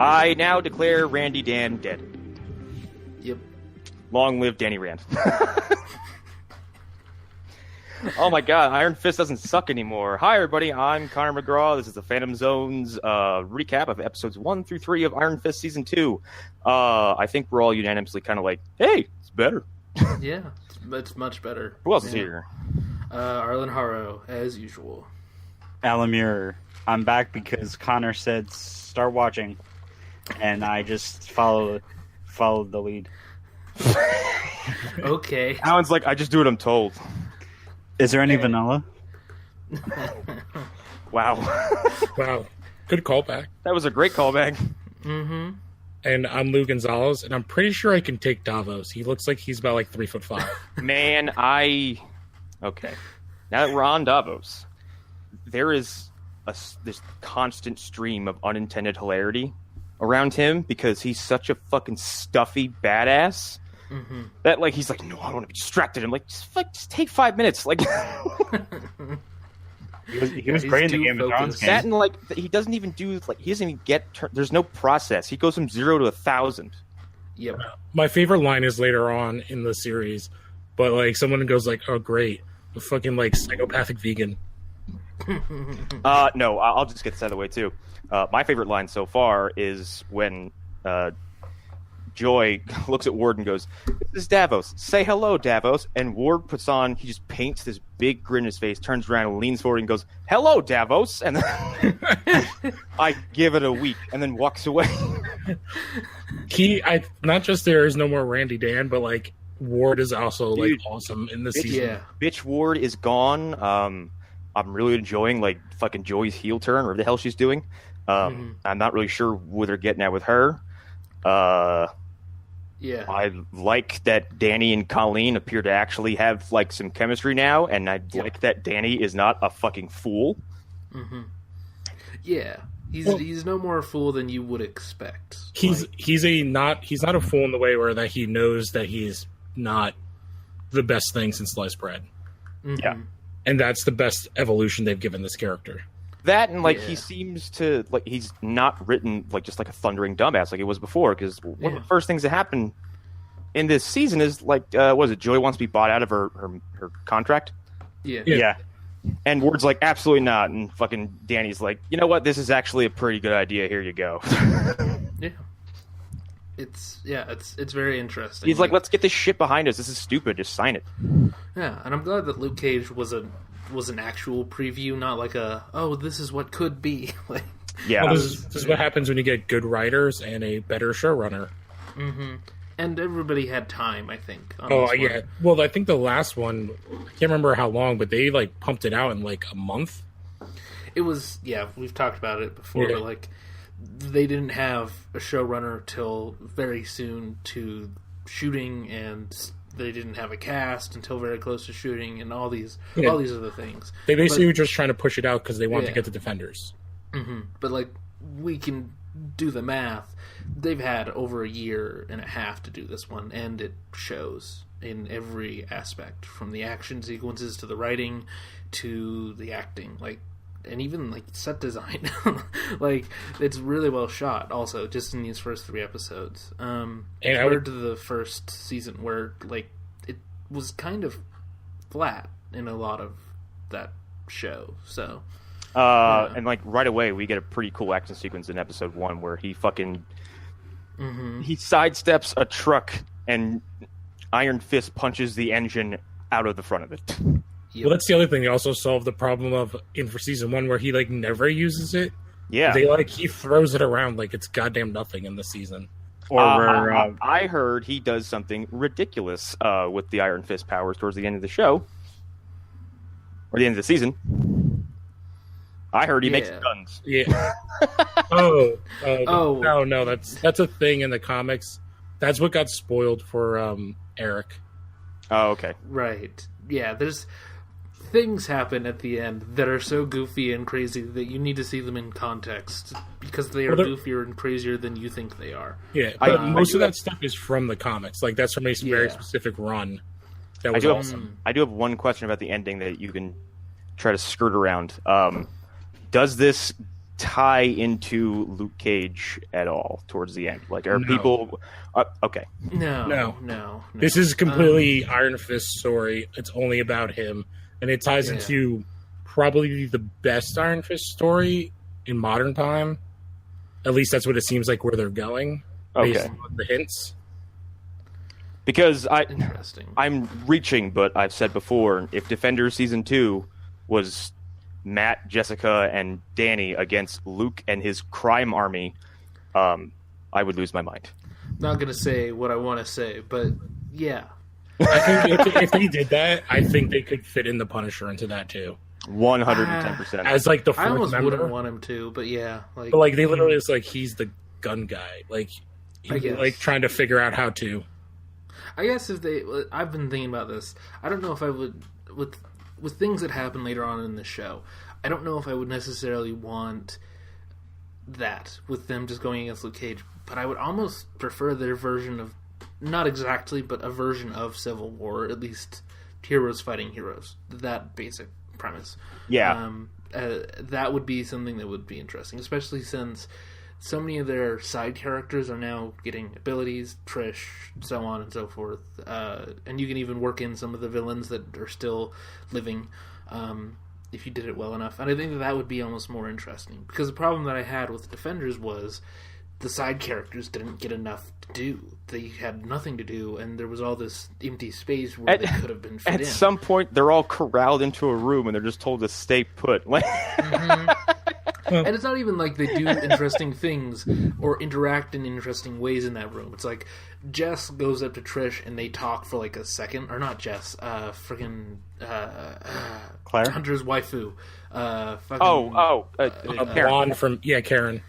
I now declare Randy Dan dead. Yep. Long live Danny Rand. Oh my god, Iron Fist doesn't suck anymore. Hi everybody, I'm Connor McGraw. This is the Phantom Zone's recap of episodes 1 through 3 of Iron Fist Season 2. I think we're all unanimously kind of like, hey, it's better. Yeah, it's much better. Who else is here? Arlen Harrow, as usual. Alan Muir. I'm back because Connor said start watching, and I just followed the lead. Okay. Alan's like, I just do what I'm told. Is there any vanilla? Wow. Wow. Good callback. That was a great callback. Mm-hmm. And I'm Lou Gonzalez, and I'm pretty sure I can take Davos. He looks like he's about like 3'5". Man, okay. Now that we're on Davos, there is this constant stream of unintended hilarity around him because he's such a fucking stuffy badass that like he's like, no, I don't want to be distracted. I'm like, just take 5 minutes. Like, he was great in the Game of Thrones game. that and like he doesn't even do like he doesn't even get. There's no process. He goes from 0 to 1,000. Yep. My favorite line is later on in the series, but like someone goes like, "Oh, great, a fucking like psychopathic vegan." No, I'll just get this out of the way too. My favorite line so far is when Joy looks at Ward and goes, "This is Davos. Say hello, Davos." And Ward he just paints this big grin in his face, turns around and leans forward and goes, "Hello, Davos." And then I give it a week and then walks away. Not just there is no more Randy Dan, but like Ward is also like awesome in this season. Yeah. Bitch Ward is gone. I'm really enjoying like fucking Joy's heel turn, or whatever the hell she's doing. I'm not really sure what they're getting at with her. Yeah. I like that Danny and Colleen appear to actually have like some chemistry now, and I like that Danny is not a fucking fool. Mm-hmm. Yeah. He's no more a fool than you would expect. He's not a fool in the way where that he knows that he's not the best thing since sliced bread. Mm-hmm. Yeah. And that's the best evolution they've given this character. That and like he seems to like he's not written like just like a thundering dumbass like it was before, because one of the first things that happened in this season is like was it Joy wants to be bought out of her contract? Yeah. And Ward's like, absolutely not. And fucking Danny's like, you know what? This is actually a pretty good idea. Here you go. Yeah. It's very interesting. He's like, let's get this shit behind us. This is stupid. Just sign it. Yeah, and I'm glad that Luke Cage was an actual preview, not like this is what could be. Like, yeah. Well, this is what happens when you get good writers and a better showrunner. Mm-hmm. And everybody had time, I think. Yeah. Well, I think the last one, I can't remember how long, but they like pumped it out in like a month. It was, we've talked about it before, but like they didn't have a showrunner till very soon to shooting, and they didn't have a cast until very close to shooting, and all these other things. They basically were just trying to push it out because they wanted to get the Defenders. Mm-hmm. But like, we can do the math. They've had over a year and a half to do this one, and it shows in every aspect, from the action sequences to the writing to the acting, like, and even like set design. Like, it's really well shot also, just in these first 3 episodes, compared to the first season where like it was kind of flat in a lot of that show. So and like right away we get a pretty cool action sequence in episode 1 where he fucking he sidesteps a truck and Iron Fist punches the engine out of the front of it. Yep. Well, that's the other thing. They also solved the problem of for season 1 where he like never uses it. Yeah, he throws it around like it's goddamn nothing in the season. Or I heard he does something ridiculous with the Iron Fist powers towards the end of the show or the end of the season. I heard he makes guns. Yeah. No, that's a thing in the comics. That's what got spoiled for Eric. Oh, okay. Right. Yeah, there's things happen at the end that are so goofy and crazy that you need to see them in context, because they are goofier and crazier than you think they are. Yeah, but most of that stuff is from the comics. Like, that's from a very specific run. That was awesome. I do have one question about the ending that you can try to skirt around. Does this tie into Luke Cage at all towards the end? Like, are No. people okay? No. This is completely Iron Fist's story. It's only about him, and it ties into probably the best Iron Fist story in modern time. At least that's what it seems like where they're going. Based on the hints. Because Interesting. I'm reaching, but I've said before, if Defenders Season 2 was Matt, Jessica, and Danny against Luke and his crime army, I would lose my mind. Not gonna say what I want to say, but yeah. I think if they did that, I think they could fit in the Punisher into that too. 110%. As like the I fourth almost member. wouldn't want him to, but yeah. But like they literally is like he's the gun guy. Like I guess. like trying to figure out how to. I guess if they, I've been thinking about this. I don't know if I would with things that happen later on in the show. I don't know if I would necessarily want that with them just going against Luke Cage. But I would almost prefer their version of, not exactly, but a version of Civil War. At least heroes fighting heroes. That basic premise. Yeah. That would be something that would be interesting, especially since so many of their side characters are now getting abilities, Trish, so on and so forth. And you can even work in some of the villains that are still living if you did it well enough. And I think that would be almost more interesting. Because the problem that I had with Defenders was the side characters didn't get enough to do. They had nothing to do, and there was all this empty space where they could have been fit in. At some point, they're all corralled into a room, and they're just told to stay put. And it's not even like they do interesting things or interact in interesting ways in that room. It's like Jess goes up to Trish and they talk for like a second. Or not Jess, freaking Claire? Hunter's waifu. Karen. Blonde from Karen.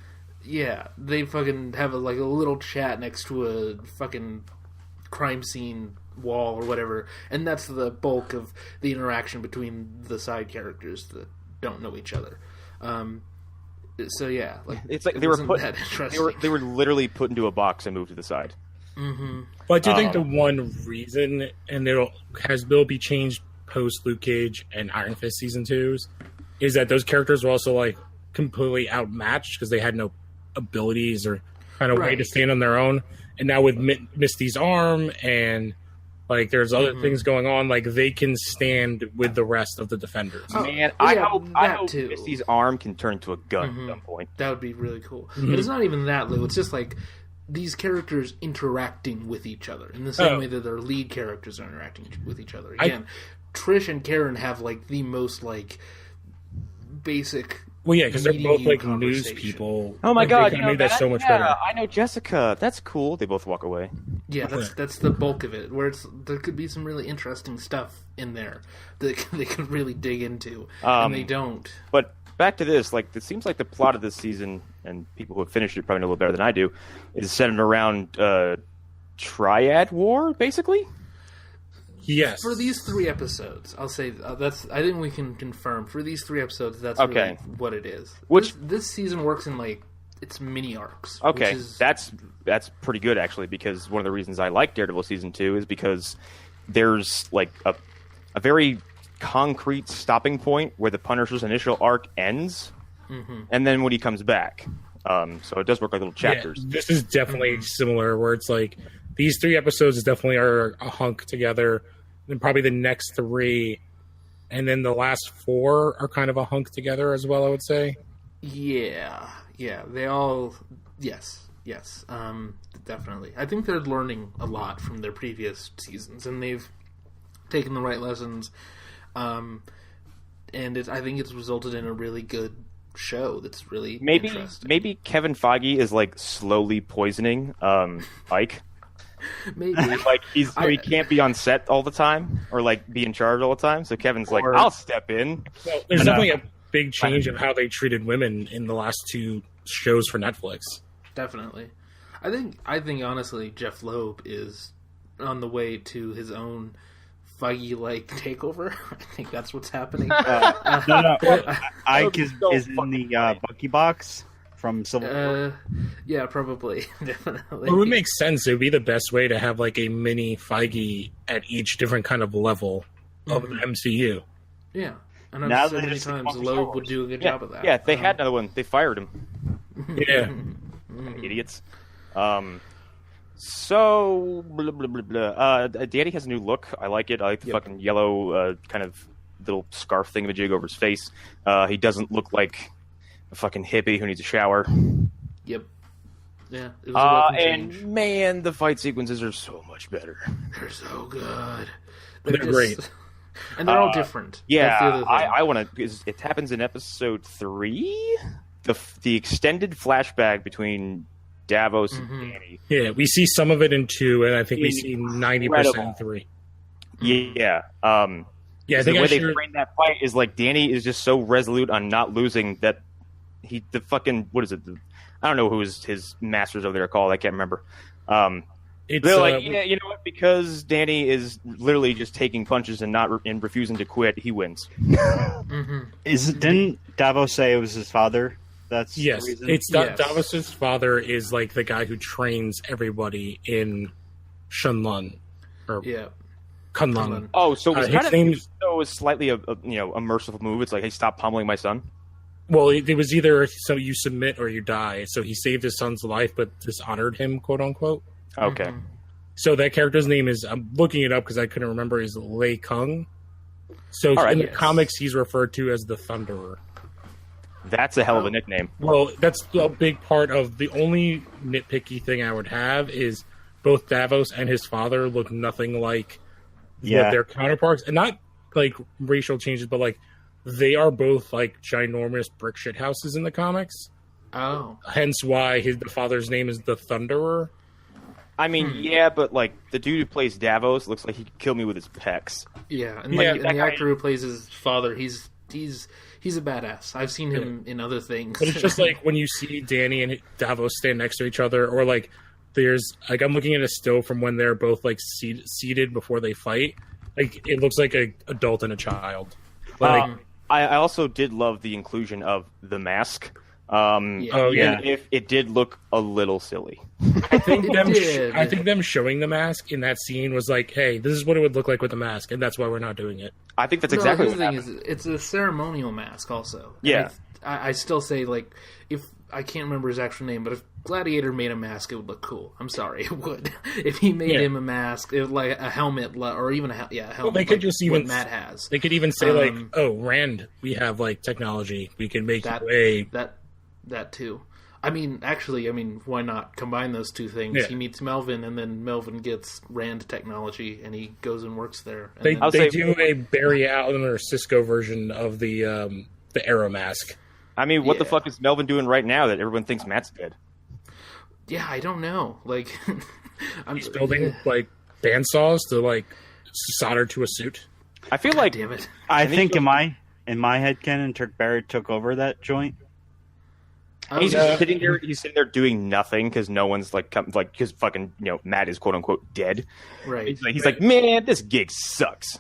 Yeah, they fucking have a little chat next to a fucking crime scene wall or whatever. And that's the bulk of the interaction between the side characters that don't know each other. So yeah, It's like they were put. that interesting. They were literally put into a box and moved to the side. Mm-hmm. But I do think the one reason, and will be changed post Luke Cage and Iron Fist season 2s, is that those characters were also like completely outmatched because they had no abilities or kind of way to stand on their own. And now with Misty's arm and like there's other things going on, like they can stand with the rest of the Defenders. Man, well, I yeah, hope too. Misty's arm can turn into a gun at some point. That would be really cool. But it's not even that, Lou. It's just like these characters interacting with each other in the same way that their lead characters are interacting with each other. Again, Trish and Karen have like the most like basic. Well, yeah, because they're both like news conversation. people. Oh my Like, god, they can do that so much better. I know Jessica. That's cool. They both walk away. Yeah, that's the bulk of it. Where there could be some really interesting stuff in there that they could really dig into, and they don't. But back to this, like it seems like the plot of this season, and people who have finished it probably know a little better than I do, is centered around Triad War, basically. Yes. For these 3 episodes, I'll say that's. I think we can confirm for these 3 episodes that's Okay. really what it is. Which this season works in like it's mini arcs. Okay, which is, that's pretty good actually, because one of the reasons I like Daredevil season 2 is because there's like a very concrete stopping point where the Punisher's initial arc ends, and then when he comes back. So it does work like little chapters. Yeah, this is definitely similar, where it's like these 3 episodes definitely are a hunk together, and probably the next 3, and then the last 4 are kind of a hunk together as well, I would say. Yeah, they all. Yes, definitely. I think they're learning a lot from their previous seasons, and they've taken the right lessons. And I think it's resulted in a really good show that's really interesting. Maybe Kevin Feige is like slowly poisoning Ike. Maybe Like he can't be on set all the time or like be in charge all the time. So Kevin's like, I'll step in. Well, there's definitely a big change of how they treated women in the last 2 shows for Netflix. Definitely. I think honestly, Jeff Loeb is on the way to his own Feige-like takeover. I think that's what's happening. No. Ike is in the Bucky box from Civil War. Yeah, probably. Definitely. It would make sense. It would be the best way to have like a mini Feige at each different kind of level of the MCU. Yeah. And I've Now said they many just take times one Loeb for would do a good Yeah, job of that. yeah. They had another one. They fired him. Yeah. Idiots. So blah, blah, blah, blah. Danny has a new look. I like it. I like the fucking yellow kind of little scarf thing of a jig over his face. He doesn't look like a fucking hippie who needs a shower. Yep. Yeah. It was a welcome change. And man, the fight sequences are so much better. They're so good. They're great. And they're all different. Yeah, That's the other thing. I want to. It happens in episode 3. The extended flashback between Davos and Danny. Yeah, we see some of it in 2, and I think we see 90% in Incredible. 3. Yeah. Yeah, I think the way I they shared, frame that fight is like Danny is just so resolute on not losing that the fucking what is it? I don't know who his masters over there are called. I can't remember. it's They're like, yeah, you know what? Because Danny is literally just taking punches and and refusing to quit, he wins. Didn't Davos say it was his father? That's yes, the reason? it's Yes. Davos's father is like the guy who trains everybody in Shenlong or Yeah. Kunlun. Oh, so it was His kind of name's- so it was slightly a merciful move. It's like, hey, stop pummeling my son. Well, it was either so you submit or you die. So he saved his son's life, but dishonored him, quote unquote. Okay. So that character's name is, I'm looking it up because I couldn't remember, is Lei Kung. So All right. in the Yes. comics, he's referred to as the Thunderer. That's a hell of a nickname. Well, that's a big part of the only nitpicky thing I would have is both Davos and his father look nothing like Yeah. what their counterparts, and not like racial changes, but like they are both like ginormous brick shit houses in the comics. Oh. Hence why the father's name is the Thunderer. I mean, yeah, but like the dude who plays Davos looks like he could kill me with his pecs. Yeah. And, Yeah, and that the guy- actor who plays his father, he's a badass. I've seen him in other things. But it's just like when you see Danny and Davos stand next to each other, or like there's like I'm looking at a still from when they're both like seated before they fight. Like it looks like an adult and a child. Like I also did love the inclusion of the mask. Yeah. oh yeah, Even if it did look a little silly. I think It them did. I think them showing the mask in that scene was like, hey, this is what it would look like with the mask, and that's why we're not doing it. I think that's No, exactly here's what the happened. thing is, it's a ceremonial mask also. And Yeah. I still say, like, if I can't remember his actual name, but if Gladiator made a mask, it would look cool. I'm sorry, it would. If he made Yeah. him a mask, it, like a helmet, or even a helmet. Well, they could just what even Matt has. They could even say like, Um, oh, Rand, we have like technology, we can make That- way. That too. I mean, actually, why not combine those two things? Yeah. He meets Melvin, and then Melvin gets Rand technology, and he goes and works there. And They, then- I'll they say- do a Barry Allen or Cisco version of the Arrow mask. I mean, what the Yeah. fuck is Melvin doing right now that everyone thinks Matt's dead? yeah, I don't know. Like, I'm He's building like bandsaws to like solder to a suit. I feel like Damn it. I think think so. in my head, canon, Turk Barrett took over that joint. he's yeah. just sitting there. He's sitting there doing nothing because no one's like because fucking Matt is quote unquote dead. Right. He's like, man, this gig sucks.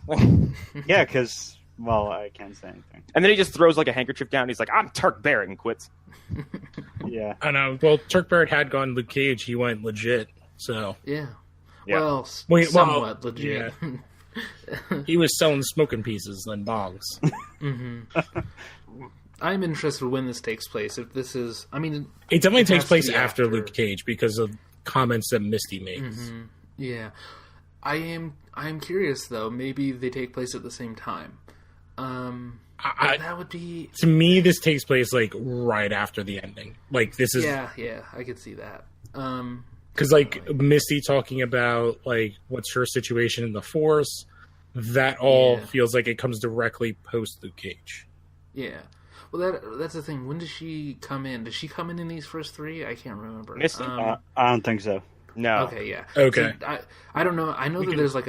Yeah, because well, I can't say anything. And then he just throws like a handkerchief down. And he's like, I'm Turk Barrett, and quits. Yeah, I know. Well, Turk Barrett had gone Luke Cage. He went legit. So Yeah. Yeah. Well, well, somewhat legit. he was selling smoking pieces and bongs. I'm interested when this takes place. If this is, It definitely It takes has to place be after after. Luke Cage because of comments that Misty makes. yeah. I'm curious though. Maybe they take place at the same time. That would be. To me, this takes place like right after the ending. Like this is Yeah, I could see that. because like Misty talking about like what's her situation in the Force. That all Yeah. feels like it comes directly post Luke Cage. Yeah. Well, that's the thing. When does she come in? Does she come in these first three? I can't remember. Misty? I don't think so. No. Okay, yeah. Okay. See, I don't know. I know that there's like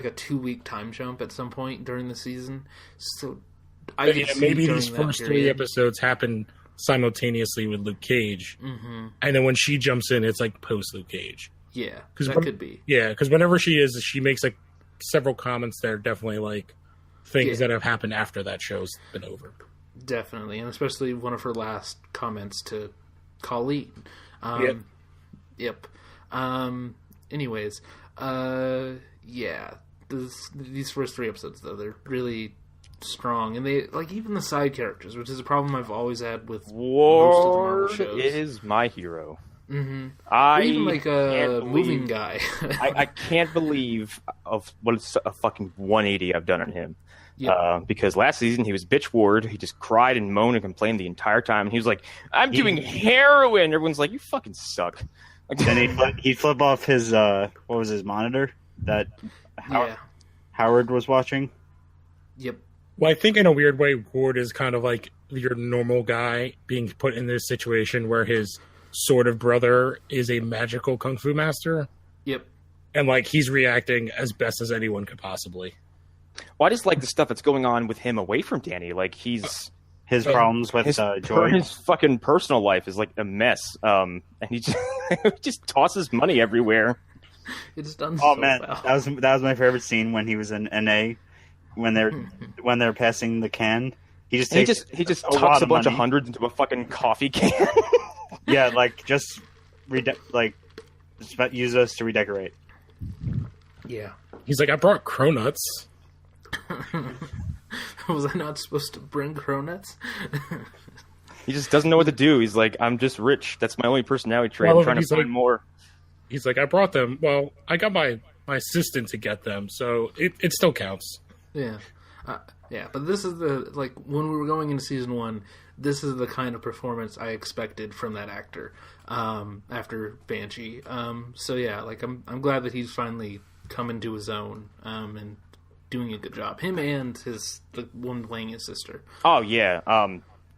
a 2-week time jump at some point during the season. So I could see Maybe during these that first 3 period. episodes happen simultaneously with Luke Cage, and then when she jumps in, it's like post Luke Cage. Yeah, 'Cause that when- could be. Yeah, because whenever she makes like several comments that are definitely like things Yeah. that have happened after that show's been over. Definitely, and especially one of her last comments to Colleen. Yep. Yep. Anyways, yeah. These first 3 episodes, though, they're really strong, and they like even the side characters, which is a problem I've always had with most of the Ward Marvel shows. is my hero. Mm-hmm. I Even like a can't moving believe- guy. I can't believe of what a fucking 180 I've done on him. Yep. Because last season he was bitch Ward. He just cried and moaned and complained the entire time. And he was like, "I'm doing heroin." Everyone's like, "You fucking suck." Like, Then he'd flip off his what was his monitor that Yeah. Howard was watching. Yep. Well, I think in a weird way, Ward is kind of like your normal guy being put in this situation where his sort of brother is a magical kung fu master, Yep. and like he's reacting as best as anyone could possibly. well, I just like the stuff that's going on with him away from Danny. Like he's His problems with Joy. his fucking personal life is like a mess. And he just he just tosses money everywhere. It's done Oh so man, well. that was my favorite scene when he was in NA when they're passing the can. He just He takes just a lot tucks a of bunch of money. hundreds into a fucking coffee can. Yeah, like just use us to redecorate. Yeah. He's like, I brought cronuts. Was I not supposed to bring cronuts? He just doesn't know what to do. He's like, I'm just rich. That's my only personality trait. Well, I'm trying to he's find like- more. He's like, I brought them. Well, I got my assistant to get them, so it still counts. Yeah. Yeah, but this is the, like, when we were going into season 1, this is the kind of performance I expected from that actor after Banshee. So yeah, like, I'm glad that he's finally come into his own and doing a good job. Him and the woman playing his sister. Oh yeah.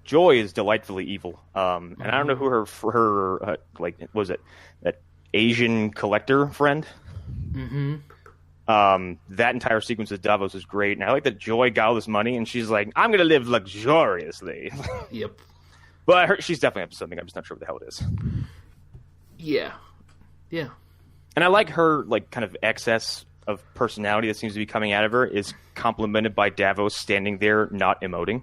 Joy is delightfully evil. And I don't know who her like what was it, that Asian collector friend. Mm-hmm. That entire sequence of Davos is great, and I like that Joy got all this money, and she's like, "I'm gonna live luxuriously." Yep. But she's definitely up to something. I'm just not sure what the hell it is. Yeah. Yeah. And I like her like kind of excess of personality that seems to be coming out of her is complemented by Davos standing there not emoting.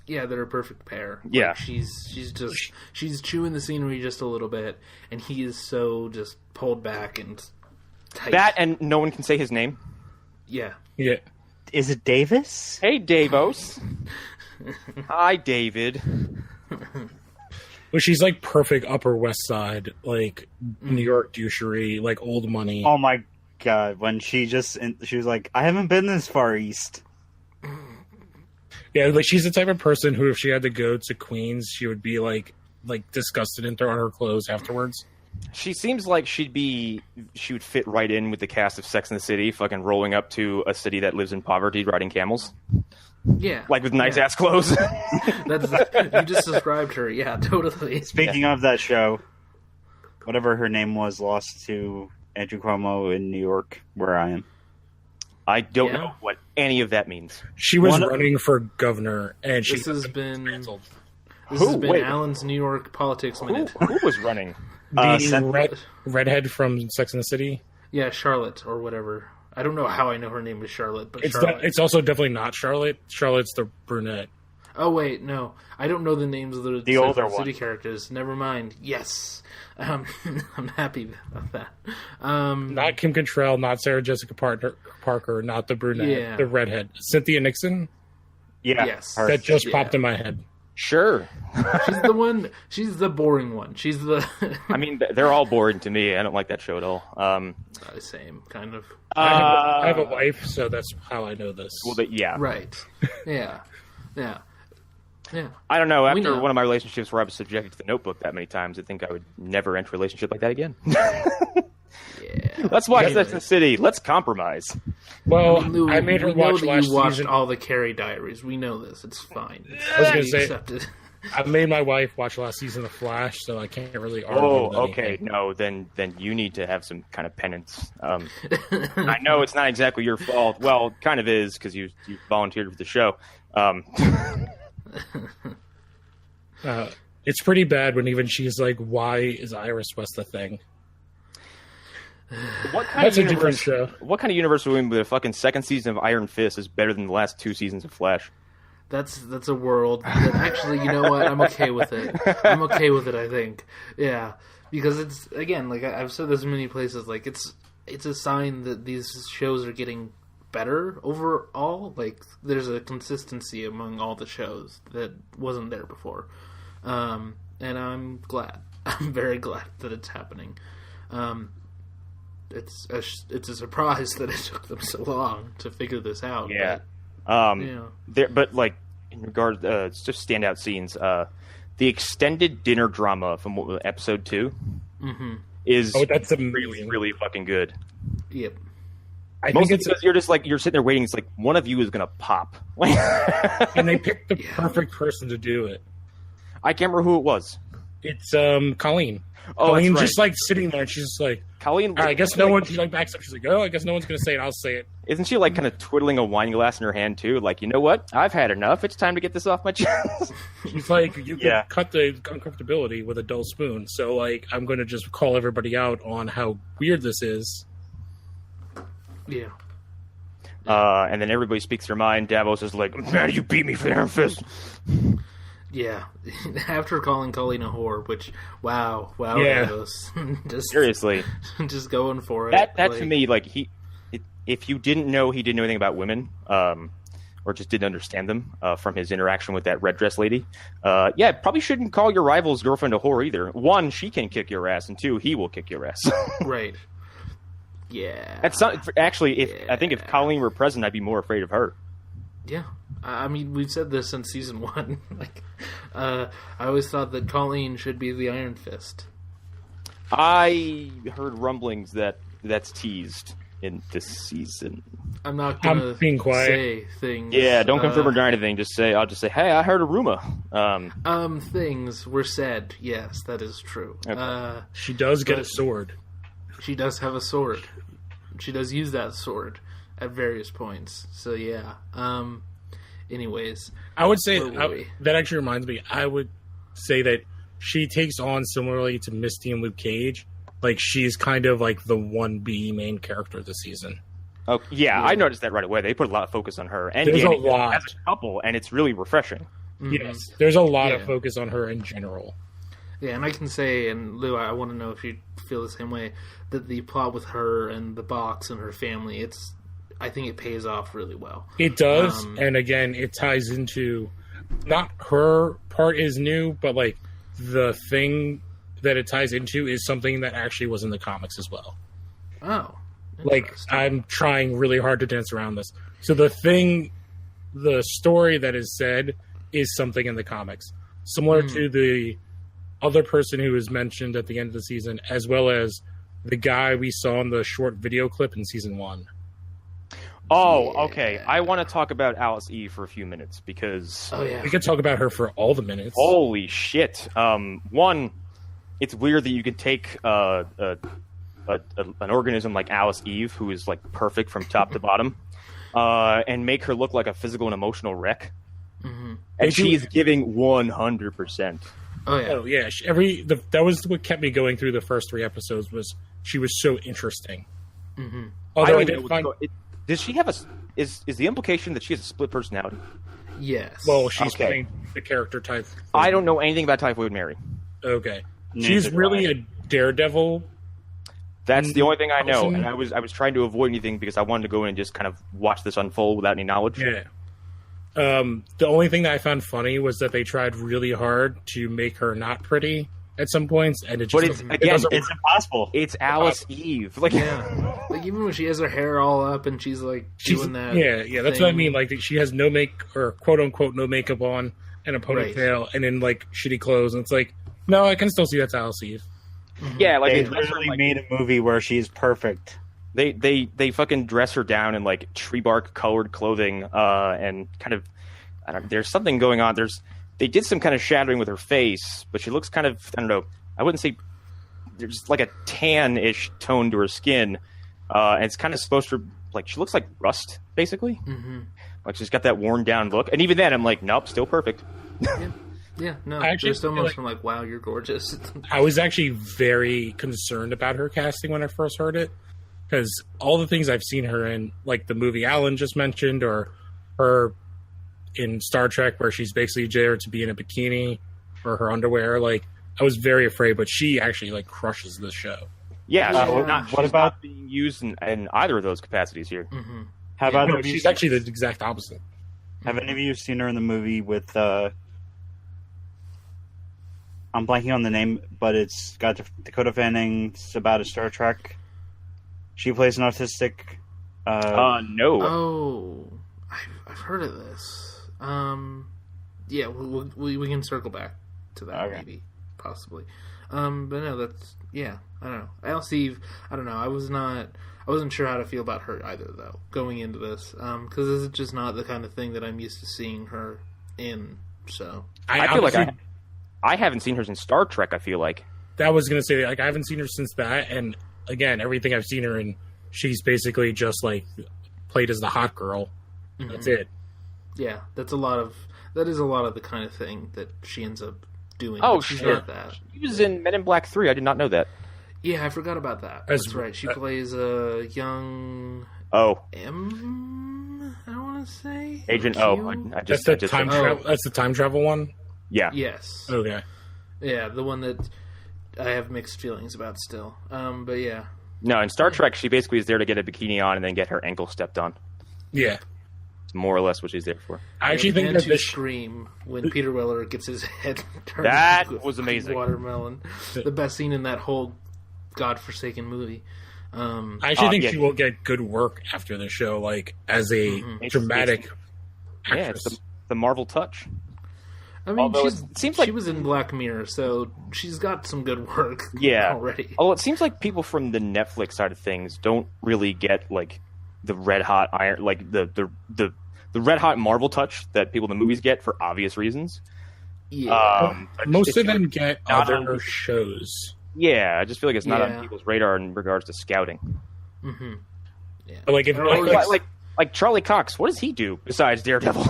Yeah, they're a perfect pair. Like, Yeah. she's chewing the scenery just a little bit, and he is so just pulled back and tight. That and no one can say his name. Yeah. Yeah. Is it Davis? Hey, Davos. Hi, David. Well, she's like perfect Upper West Side, like New York douchery, like old money. Oh my god! When she was like, "I haven't been this far east." Yeah, like she's the type of person who, if she had to go to Queens, she would be like disgusted and throw on her clothes afterwards. She seems like she would fit right in with the cast of Sex and the City, fucking rolling up to a city that lives in poverty, riding camels, Yeah. like with nice Yeah. ass clothes. You just described her. Yeah, totally. Speaking of that show, whatever her name was, lost to Andrew Cuomo in New York, where I am. I don't Yeah. know what any of that means. She was One- running for governor, and she This has been canceled. Wait. Alan's New York politics minute. Who was running? The redhead from Sex and the City. Yeah, Charlotte or whatever. I don't know how I know her name is Charlotte, but It's Charlotte. it's also definitely not Charlotte. Charlotte's the brunette. Oh wait, no, I don't know the names of the Sex older and the City one. characters. Never mind. Yes, I'm happy about that. Not Kim Cattrall, not Sarah Jessica Parker, not the brunette, Yeah. the redhead. Cynthia Nixon. Yeah, Yes. her. That just Yeah. popped in my head. Sure. She's the one. She's the boring one. She's the I mean, they're all boring to me. I don't like that show at all. same kind of. I have a wife, so that's how I know this. Well, yeah. Right. Yeah. Yeah. Yeah. I don't know. After know. one of my relationships where I was subjected to the Notebook that many times, I think I would never enter a relationship like that again. Yeah. Let's watch Anyway. Sex and the City. Let's compromise. Well, Lou, I made her we know watch that last you watched season. all the Carrie Diaries. We know this. It's fine. I was gonna We say, accept it. I made my wife watch last season of Flash, so I can't really argue. Oh, with okay. anything. No, then you need to have some kind of penance. I know it's not exactly your fault. Well, it kind of is because you volunteered for the show. It's pretty bad when even she's like, "Why is Iris West a thing?" What kind That's of a different universe? show. What kind of universe are we in with the fucking second season of Iron Fist is better than the last 2 seasons of Flash? That's a world that actually, you know what? I'm okay with it. I'm okay with it. I think, yeah, because it's again like I've said this in many places. Like it's a sign that these shows are getting better overall. Like, there's a consistency among all the shows that wasn't there before. And I'm glad. I'm very glad that it's happening. It's a surprise that it took them so long to figure this out. Yeah. But like, in regard it's just standout scenes, the extended dinner drama from episode 2 is that's amazing. really, really fucking good. Yep. I Mostly think it's because you're just like, you're sitting there waiting. It's like one of you is gonna pop. and they picked the perfect person to do it. I can't remember who it was. It's Colleen. Oh, Colleen that's right. just like sitting there, and she's just like, Colleen. all right, I guess no one. She like backs up. She's like, oh, I guess no one's gonna say it. I'll say it. Isn't she like kind of twiddling a wine glass in her hand too? Like, you know what? I've had enough. It's time to get this off my chest. She's like, you can cut the uncomfortability with a dull spoon. So like, I'm gonna just call everybody out on how weird this is. Yeah. And then everybody speaks their mind. Davos is like, man, you beat me fair and fist. Yeah. After calling Colleen a whore, which, wow, Yeah. Davos. Just Seriously. just going for it. That to me, like, if you didn't know he didn't know anything about women, or just didn't understand them from his interaction with that red dress lady, probably shouldn't call your rival's girlfriend a whore either. 1, she can kick your ass, and 2, he will kick your ass. Right. Yeah. That's not, actually. I think if Colleen were present, I'd be more afraid of her. Yeah. I mean, we've said this since season 1. Like, I always thought that Colleen should be the Iron Fist. I heard rumblings that that's teased in this season. I'm not gonna I'm being quiet. say things. Yeah, don't confirm or deny anything. I'll just say, hey, I heard a rumor. Things were said. Yes, that is true. Okay. She does get a sword. She does have a sword. She does use that sword at various points. So yeah. Anyways, I would say where were we? that actually reminds me. I would say that she takes on similarly to Misty and Luke Cage. Like, she's kind of like the 1B main character this season. Oh, yeah, I noticed that right away. They put a lot of focus on her and There's Danny a lot. as a couple, and it's really refreshing. Yes, there's a lot of Yeah. focus on her in general. Yeah, and I can say, and Lou, I want to know if you feel the same way, that the plot with her and the box and her family, I think it pays off really well. It does, and again, it ties into, not her part is new, but like the thing that it ties into is something that actually was in the comics as well. Oh. Like, I'm trying really hard to dance around this. So the story that is said is something in the comics, similar to the other person who was mentioned at the end of the season, as well as the guy we saw in the short video clip in season 1. Oh, okay. I want to talk about Alice Eve for a few minutes because We could talk about her for all the minutes. holy shit. One, it's weird that you could take an organism like Alice Eve, who is like perfect from top to bottom, and make her look like a physical and emotional wreck. Mm-hmm. And she's giving 100%. Oh, yeah. Oh yeah, that was what kept me going through the first 3 episodes. Was she was so interesting. Mm-hmm. Although I don't did know find, does she have is the implication that she has a split personality? Yes. well, she's Okay. playing the character type. I don't know anything about Typhoid Mary. Okay, Neither she's do really I. a daredevil. That's the only thing I know, Awesome. and I was trying to avoid anything because I wanted to go in and just kind of watch this unfold without any knowledge. Yeah. The only thing that I found funny was that they tried really hard to make her not pretty at some points, and it just But it's again, It's impossible. it's Alice Eve. Like, Yeah. Like, even when she has her hair all up and she's, like, doing that. yeah, that's what I mean. Like, she has no or quote unquote no makeup on and a ponytail, and in like shitty clothes, and it's like, no, I can still see that's Alice Eve. yeah, like They they dress her, literally like, made a movie where she's perfect. they fucking dress her down in like tree bark colored clothing, and kind of, there's something going on. They did some kind of shadowing with her face, but she looks kind of, I don't know, I wouldn't say, there's like a tan-ish tone to her skin, and it's kind of supposed to, like, she looks like rust, basically. Mm-hmm. Like, she's got that worn-down look, and even then, I'm like, nope, still perfect. Yeah, no. I actually There's feel almost like- from, like, wow, you're gorgeous. I was actually very concerned about her casting when I first heard it, because all the things I've seen her in, like the movie Alan just mentioned, or her in Star Trek where she's basically there to be in a bikini or her underwear, like, I was very afraid, but she actually like crushes the show. Yeah, Yeah. she's not, What she's about- not being used in either of those capacities here. Mm-hmm. How about No, she's actually the exact opposite. Have any of you seen her in the movie with? I'm blanking on the name, but it's got Dakota Fanning. It's about a Star Trek. She plays an autistic. No. Oh, I've heard of this. Yeah, we can circle back to that maybe, possibly. But no, that's I don't know. Steve, I don't know. I wasn't sure how to feel about her either, though, going into this, because this is just not the kind of thing that I'm used to seeing her in. So I feel like I haven't seen her since Star Trek. I feel like that was gonna say, like, I haven't seen her since that, and again, everything I've seen her in, she's basically just like played as the hot girl. Mm-hmm. That's it. Yeah, that is a lot of the kind of thing that she ends up doing. Oh, she's sure. not that. She was in Men in Black 3. I did not know that. Yeah, I forgot about that. That's right. She plays a young M. I want to say Agent Q? O. That's the time travel one. Yeah. Yes. Okay. Yeah, the one that I have mixed feelings about still. But yeah. No, in Star Trek, she basically is there to get a bikini on and then get her ankle stepped on. Yeah. It's more or less what she's there for. I actually think that scream when Peter Weller gets his head turned that into was amazing. Watermelon. The best scene in that whole godforsaken movie. I actually think she will get good work after the show, like as a dramatic actress. Yeah, it's the Marvel touch. I mean, she was in Black Mirror, so she's got some good work already. Although it seems like people from the Netflix side of things don't really get like the red hot iron, like the red hot Marvel touch that people in the movies get for obvious reasons. Yeah, most of them get other shows. Yeah, I just feel like it's not on people's radar in regards to scouting. Mm-hmm. Yeah, but like Charlie Cox, what does he do besides Daredevil?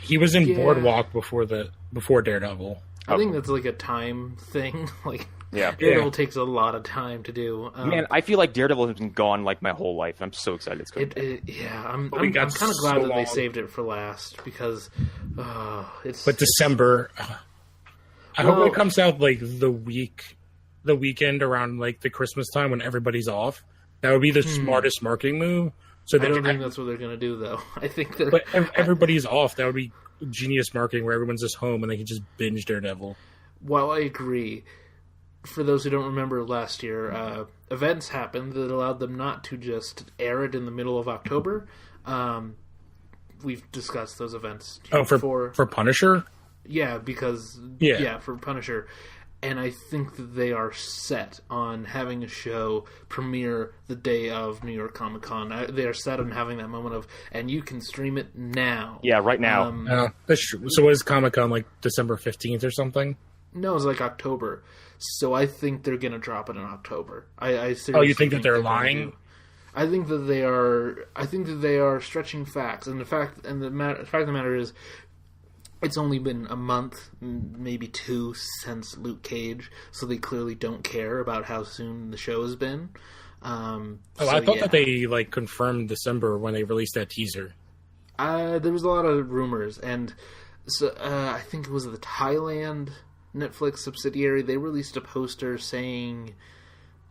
He was in Boardwalk before Daredevil. I think that's like a time thing. Like, Daredevil takes a lot of time to do. Man, I feel like Daredevil has been gone like my whole life. I'm so excited it's coming. I'm kind of glad that they saved it for last because it's. But December, I hope it comes out like the weekend around like the Christmas time when everybody's off. That would be the smartest marketing move. So I don't think that's what they're going to do, though. I think that. But everybody's off. That would be genius marketing where everyone's just home and they can just binge Daredevil. While I agree, for those who don't remember last year, events happened that allowed them not to just air it in the middle of October. We've discussed those events. For Punisher? Yeah, because for Punisher. And I think that they are set on having a show premiere the day of New York Comic Con. They are set on having that moment of, and you can stream it now. Yeah, right now. That's true. So was Comic Con like December 15th or something? No, it's like October. So I think they're going to drop it in October. I seriously you think that they're lying? I think that they are. I think that they are stretching facts. And the fact of the matter is, it's only been a month, maybe two, since Luke Cage, so they clearly don't care about how soon the show has been. I thought that they like confirmed December when they released that teaser. There was a lot of rumors, and so I think it was the Thailand Netflix subsidiary. They released a poster saying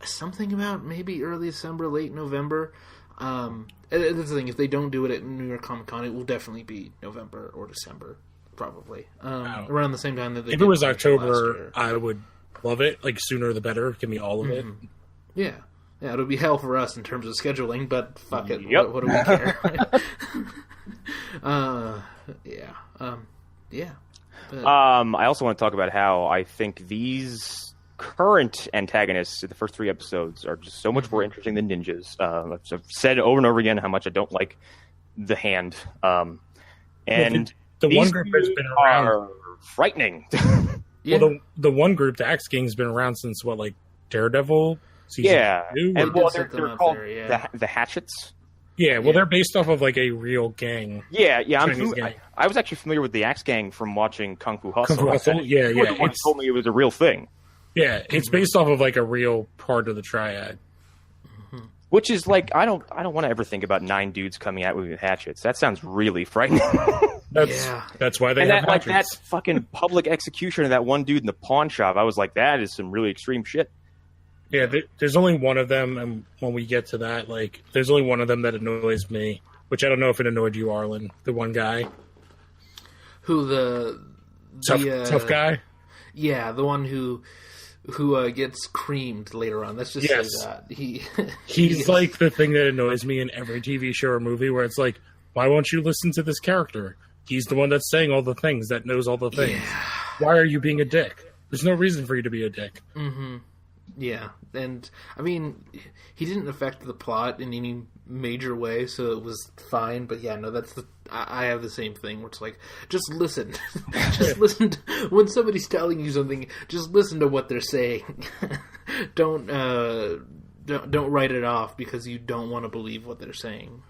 something about maybe early December, late November. That's the thing. If they don't do it at New York Comic Con, it will definitely be November or December. Probably around the same time that they. If it was October, I would love it. Like sooner the better. Give me all of it. Yeah, it'll be hell for us in terms of scheduling, but fuck it. Yep. What do we care? I also want to talk about how I think these current antagonists in the first 3 episodes are just so much more interesting than ninjas. I've said over and over again how much I don't like the Hand, and. The one group has been around. Are frightening. Well, the one group, the Axe Gang's been around since Daredevil season 2? And they're called the Hatchets. Yeah, well, they're based off of like a real gang. Yeah. I was actually familiar with the Axe Gang from watching Kung Fu Hustle. Yeah. You told me it was a real thing. Yeah, it's based off of like a real part of the Triad. Which is like I don't want to ever think about 9 dudes coming at me with hatchets. That sounds really frightening. That's why they have hatchets. That fucking public execution of that one dude in the pawn shop. I was like, that is some really extreme shit. Yeah, there's only one of them, and when we get to that, like, there's only one of them that annoys me, which I don't know if it annoyed you, Arlen, the one guy. Who the Tough guy? Yeah, the one who gets creamed later on. Let's just say that. He's like the thing that annoys me in every TV show or movie where it's like, why won't you listen to this character? He's the one that's saying all the things, that knows all the things. Yeah. Why are you being a dick? There's no reason for you to be a dick. Mm-hmm. Yeah, and I mean, he didn't affect the plot in any major way, so it was fine. But yeah, no, I have the same thing where it's like, just listen, just listen when somebody's telling you something. Just listen to what they're saying. Don't write it off because you don't want to believe what they're saying.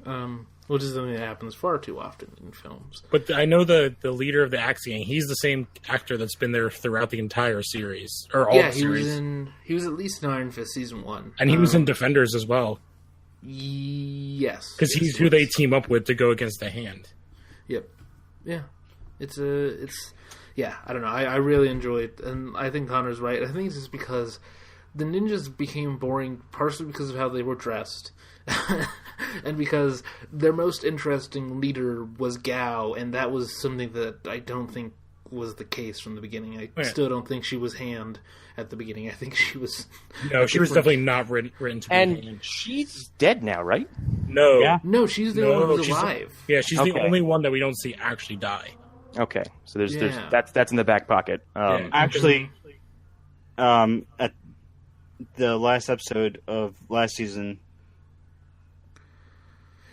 Which is something that happens far too often in films. But I know the leader of the Axe Gang, he's the same actor that's been there throughout the entire series. Or all the series. He was at least in Iron Fist Season 1. And he was in Defenders as well. Yes. Because he's who they team up with to go against the Hand. Yep. Yeah. Yeah, I don't know. I really enjoy it. And I think Connor's right. I think it's just because the ninjas became boring partially because of how they were dressed. And because their most interesting leader was Gao, and that was something that I don't think was the case from the beginning. I still don't think she was Hand at the beginning. I think she was... No, she was definitely not written to be Hand. And she's dead now, right? No. Yeah. No, she's the one who's alive. She's the only one that we don't see actually die. Okay, so there's that's in the back pocket. Actually, at the last episode of last season...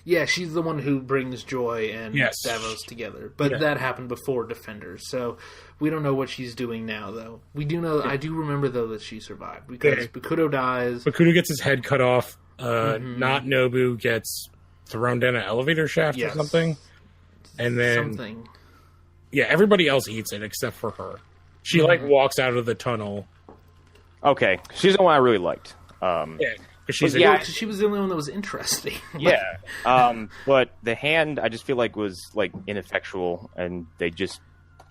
Yeah, she's the one who brings Joy and Davos together. But that happened before Defenders, so we don't know what she's doing now, though. We do know... I do remember, though, that she survived, because Bakuto dies. Bakuto gets his head cut off. Not Nobu gets thrown down an elevator shaft or something. And then... Something. Yeah, everybody else eats it except for her. She, walks out of the tunnel. Okay, she's the one I really liked. She was the only one that was interesting. But the Hand, I just feel like was ineffectual, and they just.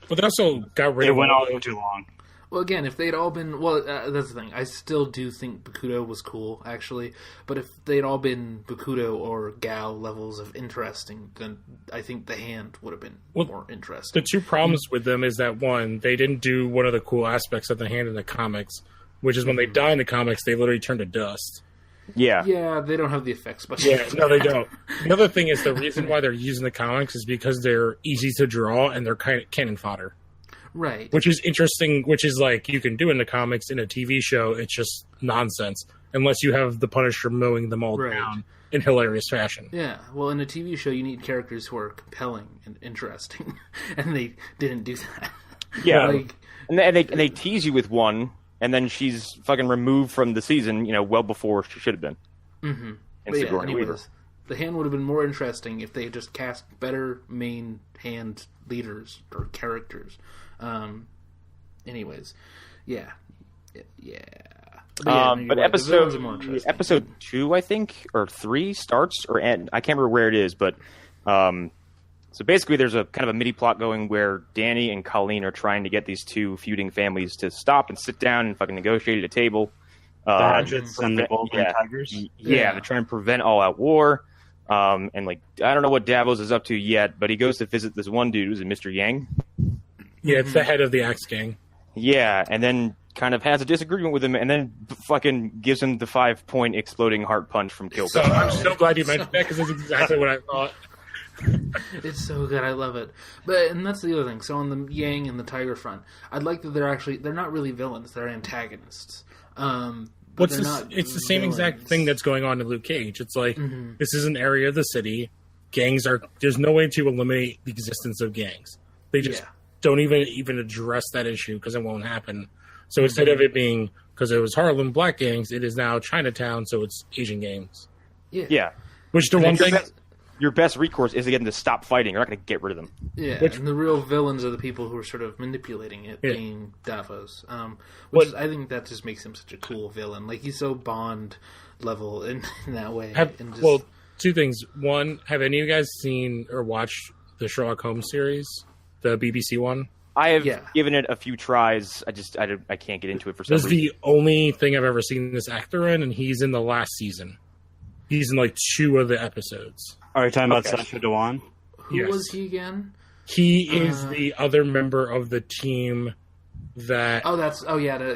But they also got rid of. It went on too long. Well, again, if they'd all been that's the thing. I still do think Bakuto was cool, actually. But if they'd all been Bakuto or Gao levels of interesting, then I think the Hand would have been more interesting. The two problems with them is that one, they didn't do one of the cool aspects of the Hand in the comics, which is when they die in the comics, they literally turn to dust. Yeah. Yeah, they don't have the effects. But no, they don't. The other thing is the reason why they're using the comics is because they're easy to draw and they're kind of cannon fodder. Right. Which is interesting, which is you can do in the comics. In a TV show, it's just nonsense. Unless you have the Punisher mowing them all down in hilarious fashion. Yeah, well, in a TV show, you need characters who are compelling and interesting. And they didn't do that. Yeah. And they tease you with one. And then she's fucking removed from the season, well before she should have been. Mm-hmm. And anyways, the Hand would have been more interesting if they had just cast better main Hand leaders or characters. Anyways, yeah. But episode 2, I think, or 3 starts or end. I can't remember where it is, but so basically there's a kind of a mini plot going where Danny and Colleen are trying to get these two feuding families to stop and sit down and fucking negotiate at a table. The Hatchets and the Golden Tigers? Yeah, they're trying to prevent all-out war. And I don't know what Davos is up to yet, but he goes to visit this one dude who's a Mr. Yang. Yeah, it's the head of the Axe Gang. Yeah, and then kind of has a disagreement with him, and then fucking gives him the 5-point exploding heart punch from Kill Bill. So I'm so glad you mentioned that, because that's exactly what I thought. It's so good, I love it. And that's the other thing. So on the Yang and the Tiger front, I'd like that they're not really villains, they're antagonists. It's the same exact thing that's going on in Luke Cage. It's this is an area of the city. There's no way to eliminate the existence of gangs. They just don't even address that issue because it won't happen. So instead of it being, because it was Harlem black gangs, it is now Chinatown, so it's Asian gangs. Yeah. Which the one thing... Your best recourse is to get them to stop fighting. You're not going to get rid of them. Yeah, and the real villains are the people who are sort of manipulating it, being Davos. I think that just makes him such a cool villain. He's so Bond level in that way. Well, two things. One, have any of you guys seen or watched the Sherlock Holmes series, the BBC one? I have given it a few tries. I can't get into it for some reason. This is the only thing I've ever seen this actor in, and he's in the last season. He's in 2 of the episodes. Are you talking about Okay. Sacha Dhawan? Who Yes. was he again? He is the other member of the team that.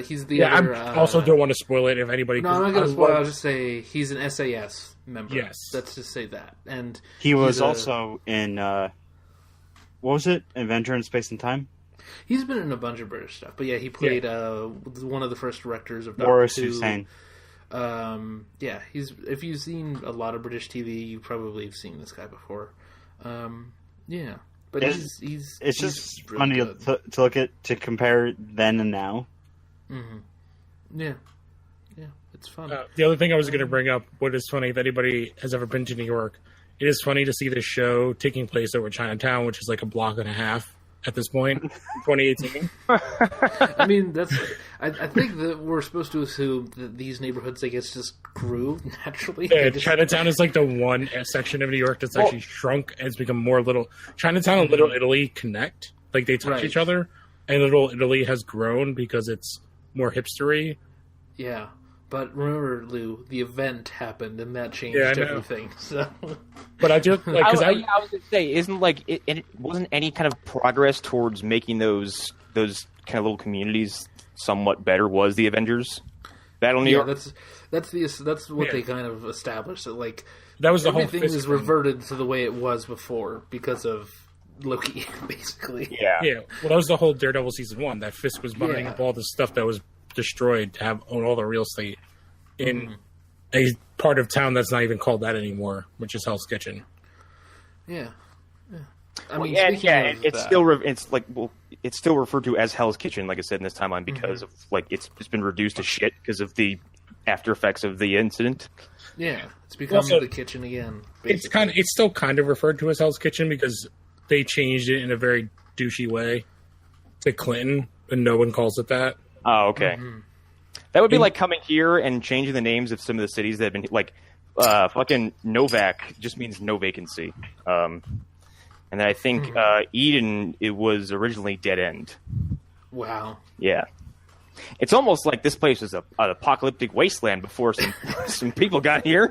He's the Yeah, other. I also don't want to spoil it if anybody. No, I'm not going to spoil. I'll just say he's an SAS member. Yes. Let's just say that. And He was he's also in, what was it? Adventure in Space and Time? He's been in a bunch of British stuff, but yeah, he played one of the first directors of Boris Doctor Who. Hussein. If you've seen a lot of British TV, you probably have seen this guy before. But It's he's just really funny good. to look at, to compare then and now. Yeah, it's fun. The other thing I was going to bring up, what is funny, if anybody has ever been to New York, it is funny to see this show taking place over Chinatown, which is like a block and a half at this point, in 2018. I mean, I think that we're supposed to assume that these neighborhoods, I guess, just grew naturally. Yeah, Chinatown is like the one section of New York that's actually shrunk and it's become more Little. Chinatown and Little Italy connect. Like, they touch each other, and Little Italy has grown because it's more hipstery. Yeah. But remember, Lou, the event happened, and that changed Yeah, I know. everything. So, But I do, like, because I was going to say, isn't like it wasn't any kind of progress towards making those kind of little communities somewhat better? Was the Avengers Battle New York? that's what they kind of established. That like that was the whole everything Fisk is thing. reverted to the way it was before because of Loki, basically. Yeah. Yeah, well, that was the whole Daredevil season 1. That Fisk was buying up all the stuff that was destroyed to own all the real estate in a part of town that's not even called that anymore, which is Hell's Kitchen. Yeah. I Well, mean, yeah, speaking yeah, of it's that- still it's still referred to as Hell's Kitchen, like I said in this timeline, because of like it's been reduced to shit because of the after effects of the incident. Yeah, it's become Also, the kitchen again. It's still kind of referred to as Hell's Kitchen because they changed it in a very douchey way to Clinton, and no one calls it that. Oh, okay. That would be like coming here and changing the names of some of the cities that have been like fucking Novak just means no vacancy. And then I think Eden, it was originally Dead End. Wow. Yeah. It's almost like this place was an apocalyptic wasteland before some people got here.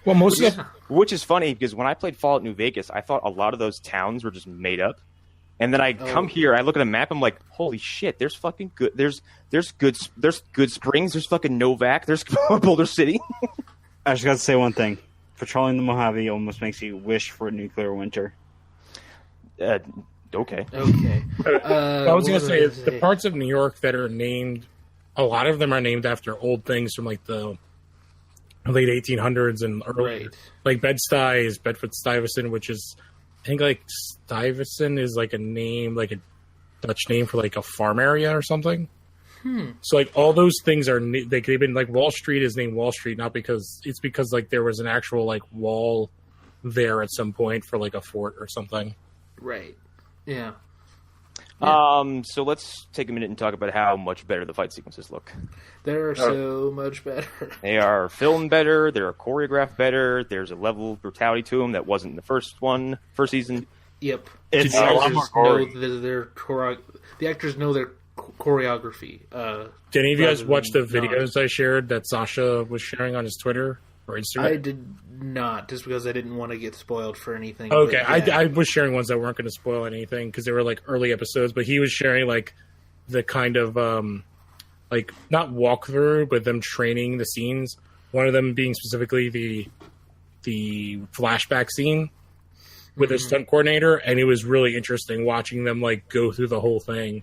Well, most of the, Which is funny because when I played Fallout New Vegas, I thought a lot of those towns were just made up. And then I come here, I look at a map, I'm like, holy shit, there's fucking good. There's good Springs, there's fucking Novak, there's Boulder City. I just got to say one thing. Patrolling the Mojave almost makes you wish for a nuclear winter. Okay. Okay. I was going to say, the the parts of New York that are named, a lot of them are named after old things from like the late 1800s and earlier. Right. Like Bed-Stuy is Bedford-Stuyvesant, which is, I think like Stuyvesant is like a name, like a Dutch name for like a farm area or something. So like all those things are they've been like Wall Street is named Wall Street not because it's because like there was an actual like wall there at some point for like a fort or something. Right. Yeah. So let's take a minute and talk about how much better the fight sequences look. They're so much better. They are filmed better. They're choreographed better. There's a level of brutality to them that wasn't in the first season. Yep. It's the a lot actors more know gory. the actors know their choreography. Did any of you guys rather watch the than not. videos I shared that Sasha was sharing on his Twitter or Instagram? I did not, just because I didn't want to get spoiled for anything. Okay, but yeah. I was sharing ones that weren't going to spoil anything because they were like early episodes, but he was sharing like the kind of like not walkthrough, but them training the scenes. One of them being specifically the flashback scene with a stunt coordinator, and it was really interesting watching them like go through the whole thing.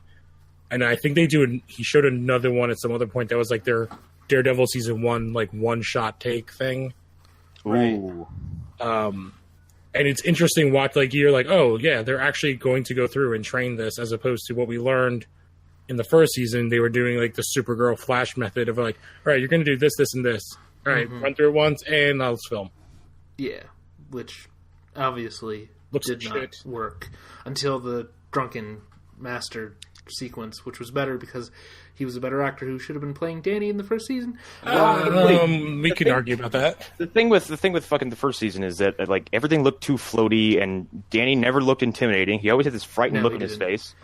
And I think he showed another one at some other point that was like their Daredevil season 1 like one shot take thing. Ooh. And it's interesting watch like you're like, oh yeah, they're actually going to go through and train this as opposed to what we learned in the first season. They were doing like the Supergirl Flash method of like, all right, you're going to do this, this, and this. All right, run through it once and now let's film. Yeah, which obviously Looks did like not shit. work until the drunken master sequence, which was better because he was a better actor who should have been playing Danny in the first season. We can argue about that. The thing with fucking the first season is that like everything looked too floaty, and Danny never looked intimidating. He always had this frightened No, look he in his didn't. face.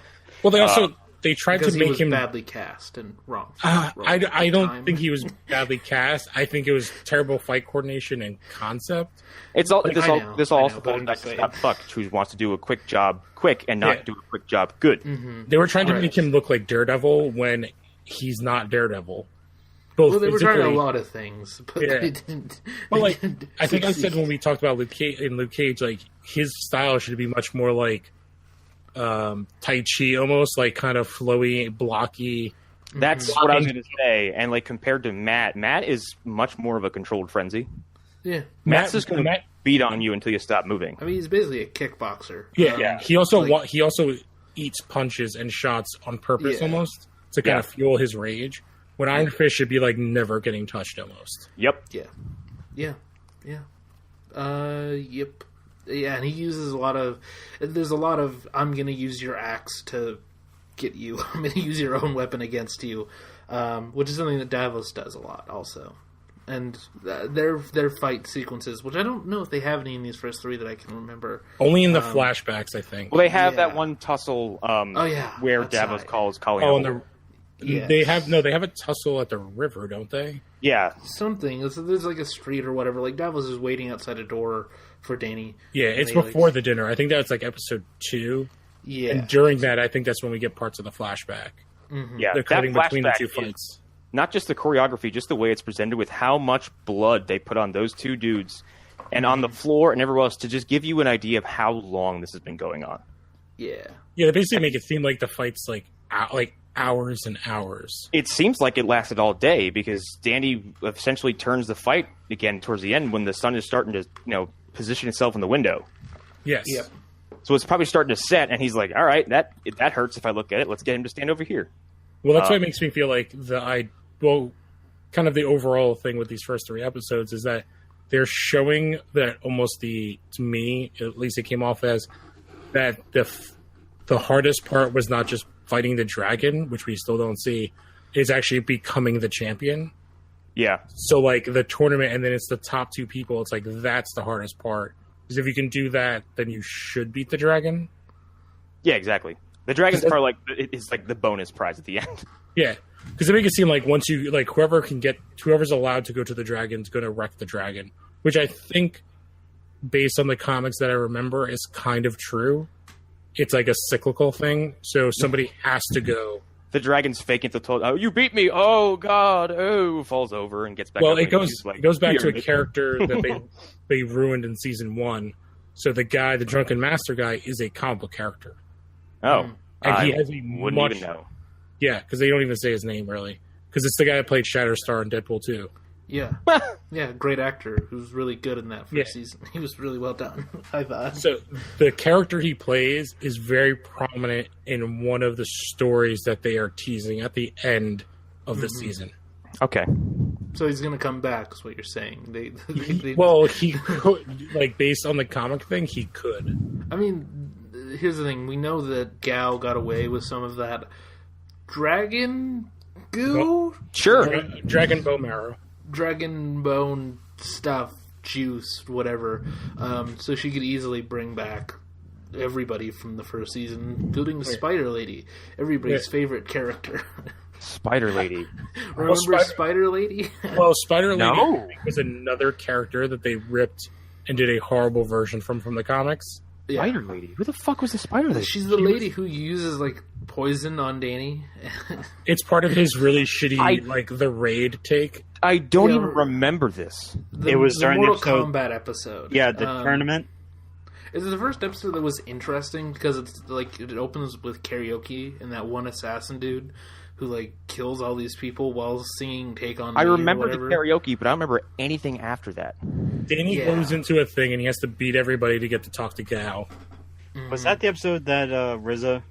Well, they also they tried because to he make was him badly cast and wrong. I don't think he was badly cast. I think it was terrible fight coordination and concept. It's all Like, this I all know, this I all know, but falls I'm back just to saying. Scott Fuck, who wants to do a quick job quick and not Yeah. do a quick job good. They were trying to Right. make him look like Daredevil when he's not Daredevil. Both Well, they were trying physically- a lot of things, but Yeah. they didn't. Well, like they didn't I think I said succeed. when we talked about Luke Cage, like his style should be much more like Tai Chi, almost like kind of flowy, blocky. That's what I was going to say. And like compared to Matt is much more of a controlled frenzy. Yeah, Matt's just going to Matt- beat on you until you stop moving. I mean, he's basically a kickboxer. Yeah, he also like- he also eats punches and shots on purpose, Yeah. almost to kind Yeah. of fuel his rage. When Iron Fist should be like never getting touched, almost. Yep. Yeah. Yep. Yeah, and he uses a lot of. There's a lot of. I'm going to use your axe to get you. I'm going to use your own weapon against you, which is something that Davos does a lot, also. And their fight sequences, which I don't know if they have any in these first three that I can remember. Only in the flashbacks, I think. Well, they have Yeah. that one tussle yeah, where that's Davos right. calls Colleen. Oh, and Yeah. they have a tussle at the river, don't they? Yeah. Something. There's like a street or whatever. Like Davos is waiting outside a door for Danny. Yeah, it's They, like- before the dinner. I think that's like episode 2. Yeah. And during that, I think that's when we get parts of the flashback. Yeah. They're That cutting between the flashback two is fights. not just the choreography, just the way it's presented with how much blood they put on those two dudes and on the floor and everywhere else to just give you an idea of how long this has been going on. Yeah. Yeah, they basically make it seem like the fight's like hours and hours. It seems like it lasted all day because Danny essentially turns the fight again towards the end when the sun is starting to, position itself in the window. Yes. Yep. So it's probably starting to set, and he's like, "All right, that hurts if I look at it. Let's get him to stand over here." Well, that's why it makes me feel like kind of the overall thing with these first 3 episodes is that they're showing that almost to me, at least it came off as that the hardest part was not just fighting the dragon, which we still don't see, is actually becoming the champion. Yeah, So like the tournament, and then it's the top 2 people. It's like that's the hardest part. Because if you can do that, then you should beat the dragon. yeah, exactly. The dragon's part is like the bonus prize at the end. Yeah, because they make it seem like once you whoever's allowed to go to the dragon's going to wreck the dragon, which I think, based on the comics that I remember, is kind of true. It's like a cyclical thing, so somebody has to go. The dragon's faking it told, "Oh, you beat me! Oh God! Oh!" Falls over and gets back. Well, up it and goes he's like, it goes back to a "Here." character that they ruined in season 1. So the drunken master guy, is a comic book character. Oh, And he I has a wouldn't much even know. Yeah, because they don't even say his name really, because it's the guy that played Shatterstar in Deadpool 2. Yeah. Yeah, great actor who's really good in that first season. He was really well done, I thought. So the character he plays is very prominent in one of the stories that they are teasing at the end of the season. Okay. So he's going to come back, is what you're saying. They Well, he could, like, based on the comic thing, he could. I mean, here's the thing. We know that Gal got away with some of that dragon goo? Sure. Dragon Bow Marrow. Dragon bone stuff, juice, whatever. So she could easily bring back everybody from the first season, including the Spider Lady, everybody's favorite character. Spider Lady. Remember Spider Lady? Well, Spider Lady No. was another character that they ripped and did a horrible version from the comics. Yeah. Spider Lady. Who the fuck was the Spider Lady? She's the lady who uses like poison on Danny. It's part of his really shitty, the raid take. I don't Yeah, even remember this. It was during the Mortal episode- Kombat episode. Yeah, the tournament. Is it the first episode that was interesting because it's like it opens with karaoke and that one assassin dude who like kills all these people while singing "Take on Me." I or remember the whatever. karaoke, but I don't remember anything after that. Danny Yeah. goes into a thing and he has to beat everybody to get to talk to Gal. Was that the episode that RZA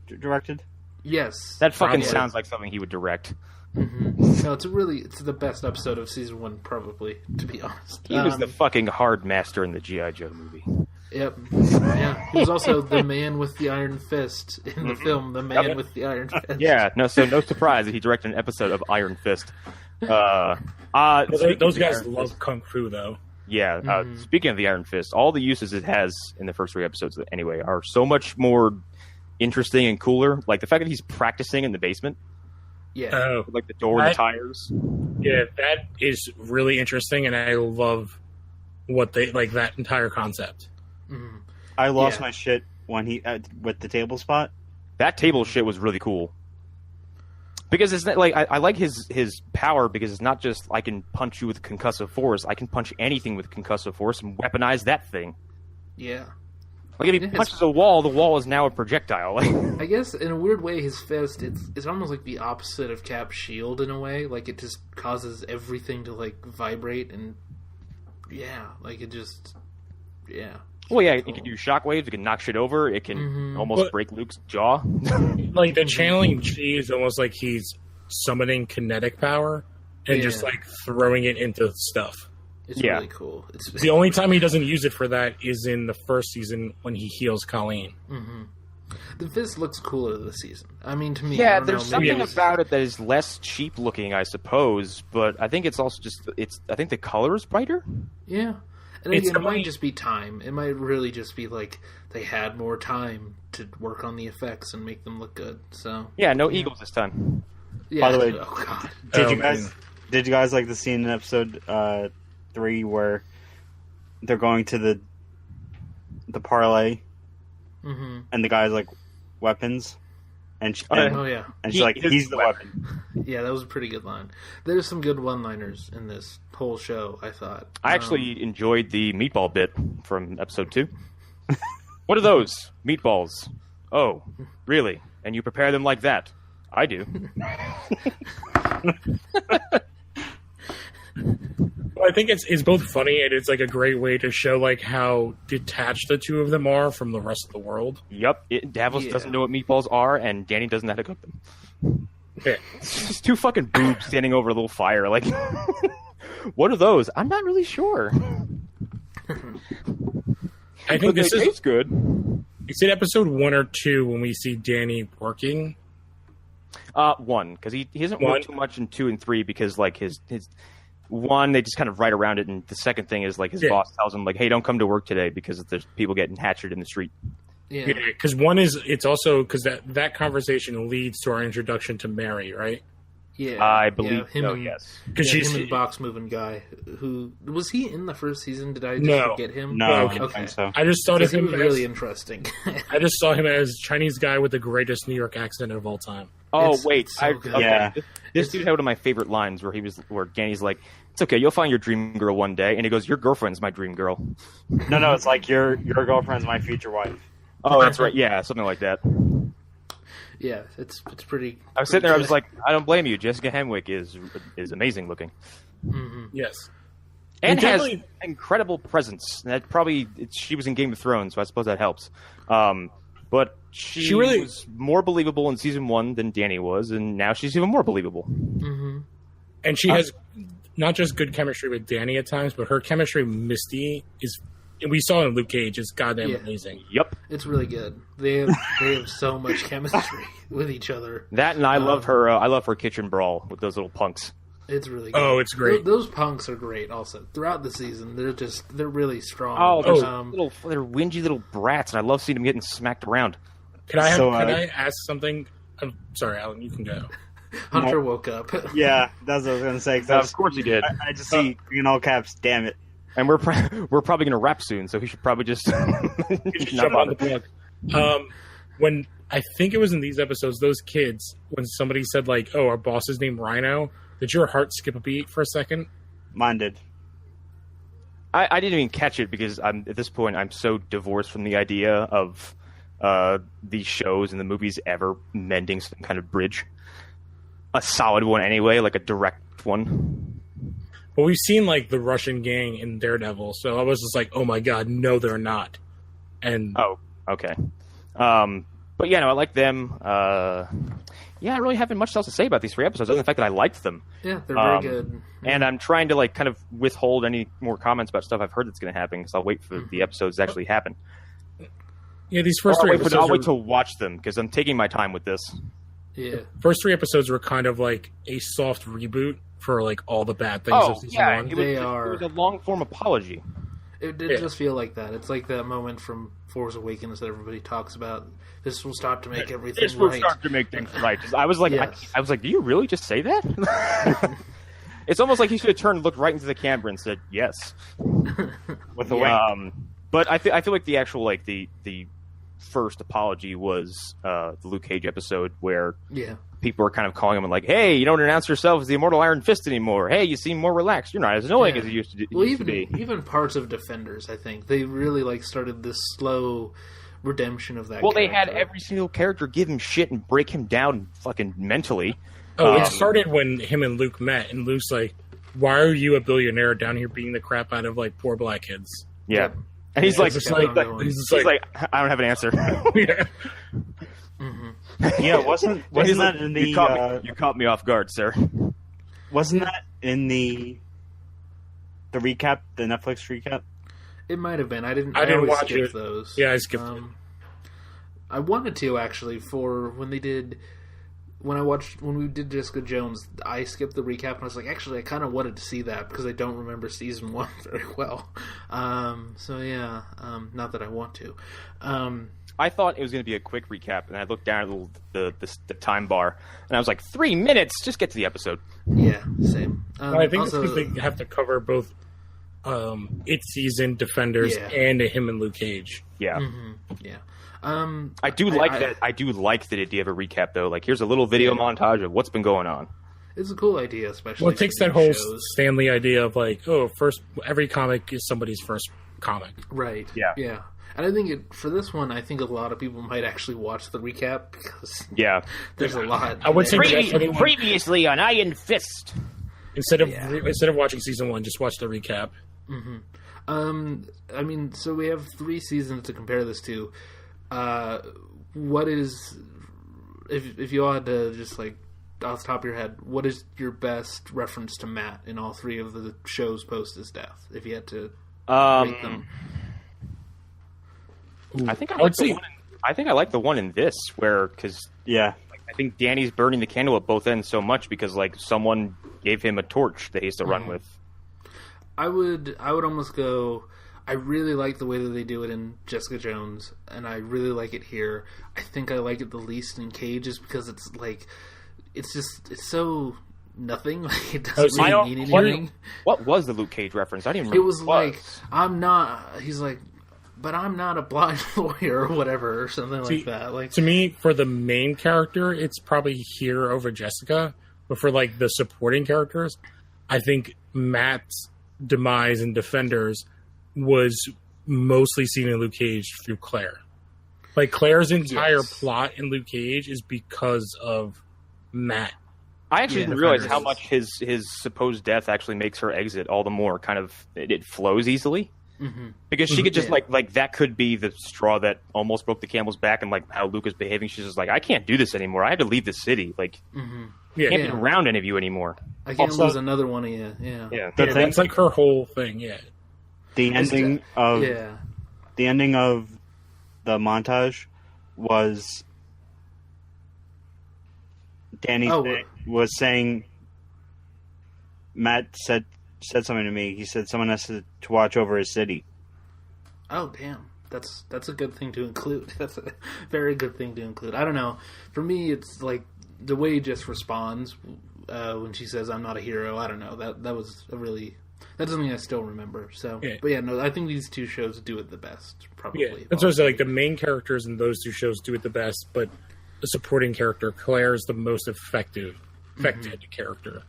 directed? Yes, That fucking Probably. sounds like something he would direct. no, it's the best episode of season 1, probably, to be honest. He was the fucking hard master in the G.I. Joe movie. Yep. Yeah, he was also the man with the iron fist in the film. The man with the iron fist. Yeah, no surprise that he directed an episode of Iron Fist. Those Speaking guys of Iron love Fist- Kung Fu, though. Yeah, speaking of the Iron Fist, all the uses it has in the first 3 episodes, anyway, are so much more interesting and cooler. Like the fact that he's practicing in the basement, Yeah. with, like the door and the tires. Yeah, that is really interesting, and I love what they like that entire concept. Mhm. I lost Yeah. my shit when he with the table spot. That table shit was really cool. Because it's not, like I like his power because it's not just I can punch you with concussive force. I can punch anything with concussive force and weaponize that thing. Yeah. Like if he punches a wall, the wall is now a projectile. Like, I guess in a weird way, his fist it's almost like the opposite of Cap's shield in a way. Like it just causes everything to like vibrate and like it just well, yeah, it can do shockwaves. It can knock shit over. It can almost break Luke's jaw. Like the channeling chi is almost like he's summoning kinetic power and just like throwing it into stuff. It's really cool. It's The only time he doesn't use it for that is in the first season when he heals Colleen. The fist looks cooler this season. I mean, to me, Yeah, I don't there's know, maybe something about it that is less cheap looking, I suppose. But I think it's also just I think the color is brighter. Yeah. And It's again, it might definitely- just be time. It might really just be like they had more time to work on the effects and make them look good. So Yeah, no eagles this time. yeah. By the way, oh god, Did you guys like the scene in episode 3 where they're going to the parlay and the guy's like weapons and oh yeah, and she's like he's the weapon. yeah. That was a pretty good line. There's some good one-liners in this whole show. I thought. I actually enjoyed the meatball bit from episode 2. What are those? Meatballs. Oh, really? And you prepare them like that? I do. I think it's both funny and it's like a great way to show like how detached the two of them are from the rest of the world. Yup. Davos doesn't know what meatballs are, and Danny doesn't know how to cook them. Yeah. It's just two fucking boobs standing over a little fire. Like, what are those? I'm not really sure. I think But this they is taste good. it's in episode 1 or 2 when we see Danny working. 1, because he hasn't worked too much in 2 and 3 because like his 1 they just kind of write around it, and the second thing is like his boss tells him like, hey, don't come to work today because there's people getting hatcheted in the street. Yeah. Yeah, because 1 is it's also because that conversation leads to our introduction to Mary, right? Yeah, I believe him so, and, yes. Because him she's and the box moving guy. Who was he in the first season? Did I just No. forget him? No, I Okay. don't think so. I just thought of He him was as, really interesting. I just saw him as Chinese guy with the greatest New York accent of all time. Oh It's- wait, it's so good. okay. Yeah. This dude had one of my favorite lines where Danny's like, "It's okay, you'll find your dream girl one day," and he goes, "Your girlfriend's my dream girl." No, it's like your girlfriend's my future wife. Oh, that's right. Yeah, something like that. Yeah, it's pretty. I was sitting there. I was like, I don't blame you. Jessica Henwick is amazing looking Yes. and It has definitely- incredible presence. That she was in Game of Thrones, so I suppose that helps. But she really- was more believable in season 1 than Danny was, and now she's even more believable. And she has not just good chemistry with Danny at times, but her chemistry with Misty is, and we saw it in Luke Cage, is goddamn Yeah. amazing. Yep, It's really good. They have so much chemistry with each other. that and I love her. I love her kitchen brawl with those little punks. It's really good. Oh, it's great. Those punks are great. Also, throughout the season, they're really strong. Oh, they're whingy little brats, and I love seeing them getting smacked around. Can I So, I ask something? I'm sorry, Alan. You can go. Hunter woke up. Yeah, that's what I was gonna say. 'Cause Of course he did. I just see in all caps. Damn it. And we're probably going to wrap soon, so he should probably just You should not jump on the bother. plug. When I think it was in these episodes, those kids, when somebody said like, "Oh, our boss is named Rhino," did your heart skip a beat for a second? Mine did. I didn't even catch it because at this point I'm so divorced from the idea of these shows and the movies ever mending some kind of bridge. A solid one anyway, like a direct one. Well, we've seen like the Russian gang in Daredevil, so I was just like, "Oh my god, no, they're not." And Oh, okay. But yeah, no, I like them. Yeah, I really haven't much else to say about these 3 episodes, other than the fact that I liked them. Yeah, they're very good. And I'm trying to like kind of withhold any more comments about stuff I've heard that's going to happen because I'll wait for the episodes to actually happen. yeah, these first Or three I'll wait episodes, to watch them because I'm taking my time with this. Yeah, first 3 episodes were kind of like a soft reboot for like all the bad things Oh, of season yeah, 1. it They was are- a long form apology. It did just feel like that. It's like that moment from Force Awakens that everybody talks about. This will start to make everything right. This will start to make things right. I was like, Yes. I was like, do you really just say that? It's almost like he should have turned and looked right into the camera and said yes. With the wink. But I feel like the actual like the first apology was the Luke Cage episode where people were kind of calling him and like, hey, you don't announce yourself as the Immortal Iron Fist anymore. Hey, you seem more relaxed. You're not as annoying as you used to, be. Even parts of Defenders, I think they really like started this slow redemption of that. Well, character. they had every single character give him shit and break him down fucking mentally. It started when him and Luke met, and Luke's like, "Why are you a billionaire down here beating the crap out of like poor black kids?" Yeah. Yep. And he's like, He's like, I don't have an answer. Yeah. Yeah, wasn't that in the... You caught me off guard, sir. Wasn't that in the recap, the Netflix recap? It might have been. I didn't always watch skip those. Yeah, I skipped it. I wanted to actually for when we did Jessica Jones. I skipped the recap and I was like, actually, I kind of wanted to see that because I don't remember season 1 very well. So yeah, not that I want to. I thought it was going to be a quick recap, and I looked down at the time bar, and I was like, 3 minutes. Just get to the episode. Yeah, same. I think it's because they have to cover both its season, Defenders, and him and Luke Cage. Yeah. Mm-hmm. Yeah. I do like that. I do like the idea of a recap, though. Like, here's a little video montage of what's been going on. It's a cool idea, especially. Well, it takes that whole Stanley idea of like, first every comic is somebody's first comic. Right. Yeah. Yeah. And I think for this one, I think a lot of people might actually watch the recap because there's a lot. I would say previously on Iron Fist. Instead of watching season 1, just watch the recap. Mm-hmm. I mean, so we have 3 seasons to compare this to. What is, if you all had to just like off the top of your head, what is your best reference to Matt in all 3 of the shows post his death? If you had to rate them, I think I like the one in this because I think Danny's burning the candle at both ends so much because like someone gave him a torch that he has to run with. I would almost go. I really like the way that they do it in Jessica Jones, and I really like it here. I think I like it the least in Cage just because it's like, it's so nothing. Like, it doesn't really mean anything. What was the Luke Cage reference? I didn't even It remember. was like, I'm not, he's like, but I'm not a blind lawyer or whatever, or something like that. Like, to me, for the main character, it's probably here over Jessica, but for like the supporting characters, I think Matt's demise in Defenders was mostly seen in Luke Cage through Claire. Like, Claire's entire plot in Luke Cage is because of Matt. I actually didn't realize how much his supposed death actually makes her exit all the more kind of it flows easily. Mm-hmm. Because she could just like that could be the straw that almost broke the camel's back, and like how Luke is behaving. She's just like, I can't do this anymore. I had to leave the city. Like, can't be around any of you anymore. I can't lose another one of you. Yeah. That's like her whole thing. Yeah. The ending of the montage was Danny was saying. Matt said something to me. He said someone has to watch over his city. Oh damn, that's a good thing to include. That's a very good thing to include. I don't know. For me, it's like the way he just responds when she says, "I'm not a hero." I don't know. That was a really. That's something I still remember. So, but I think these 2 shows do it the best. Probably. Yeah, that's what I say. Like the main characters in those 2 shows do it the best, but the supporting character Claire is the most affected character.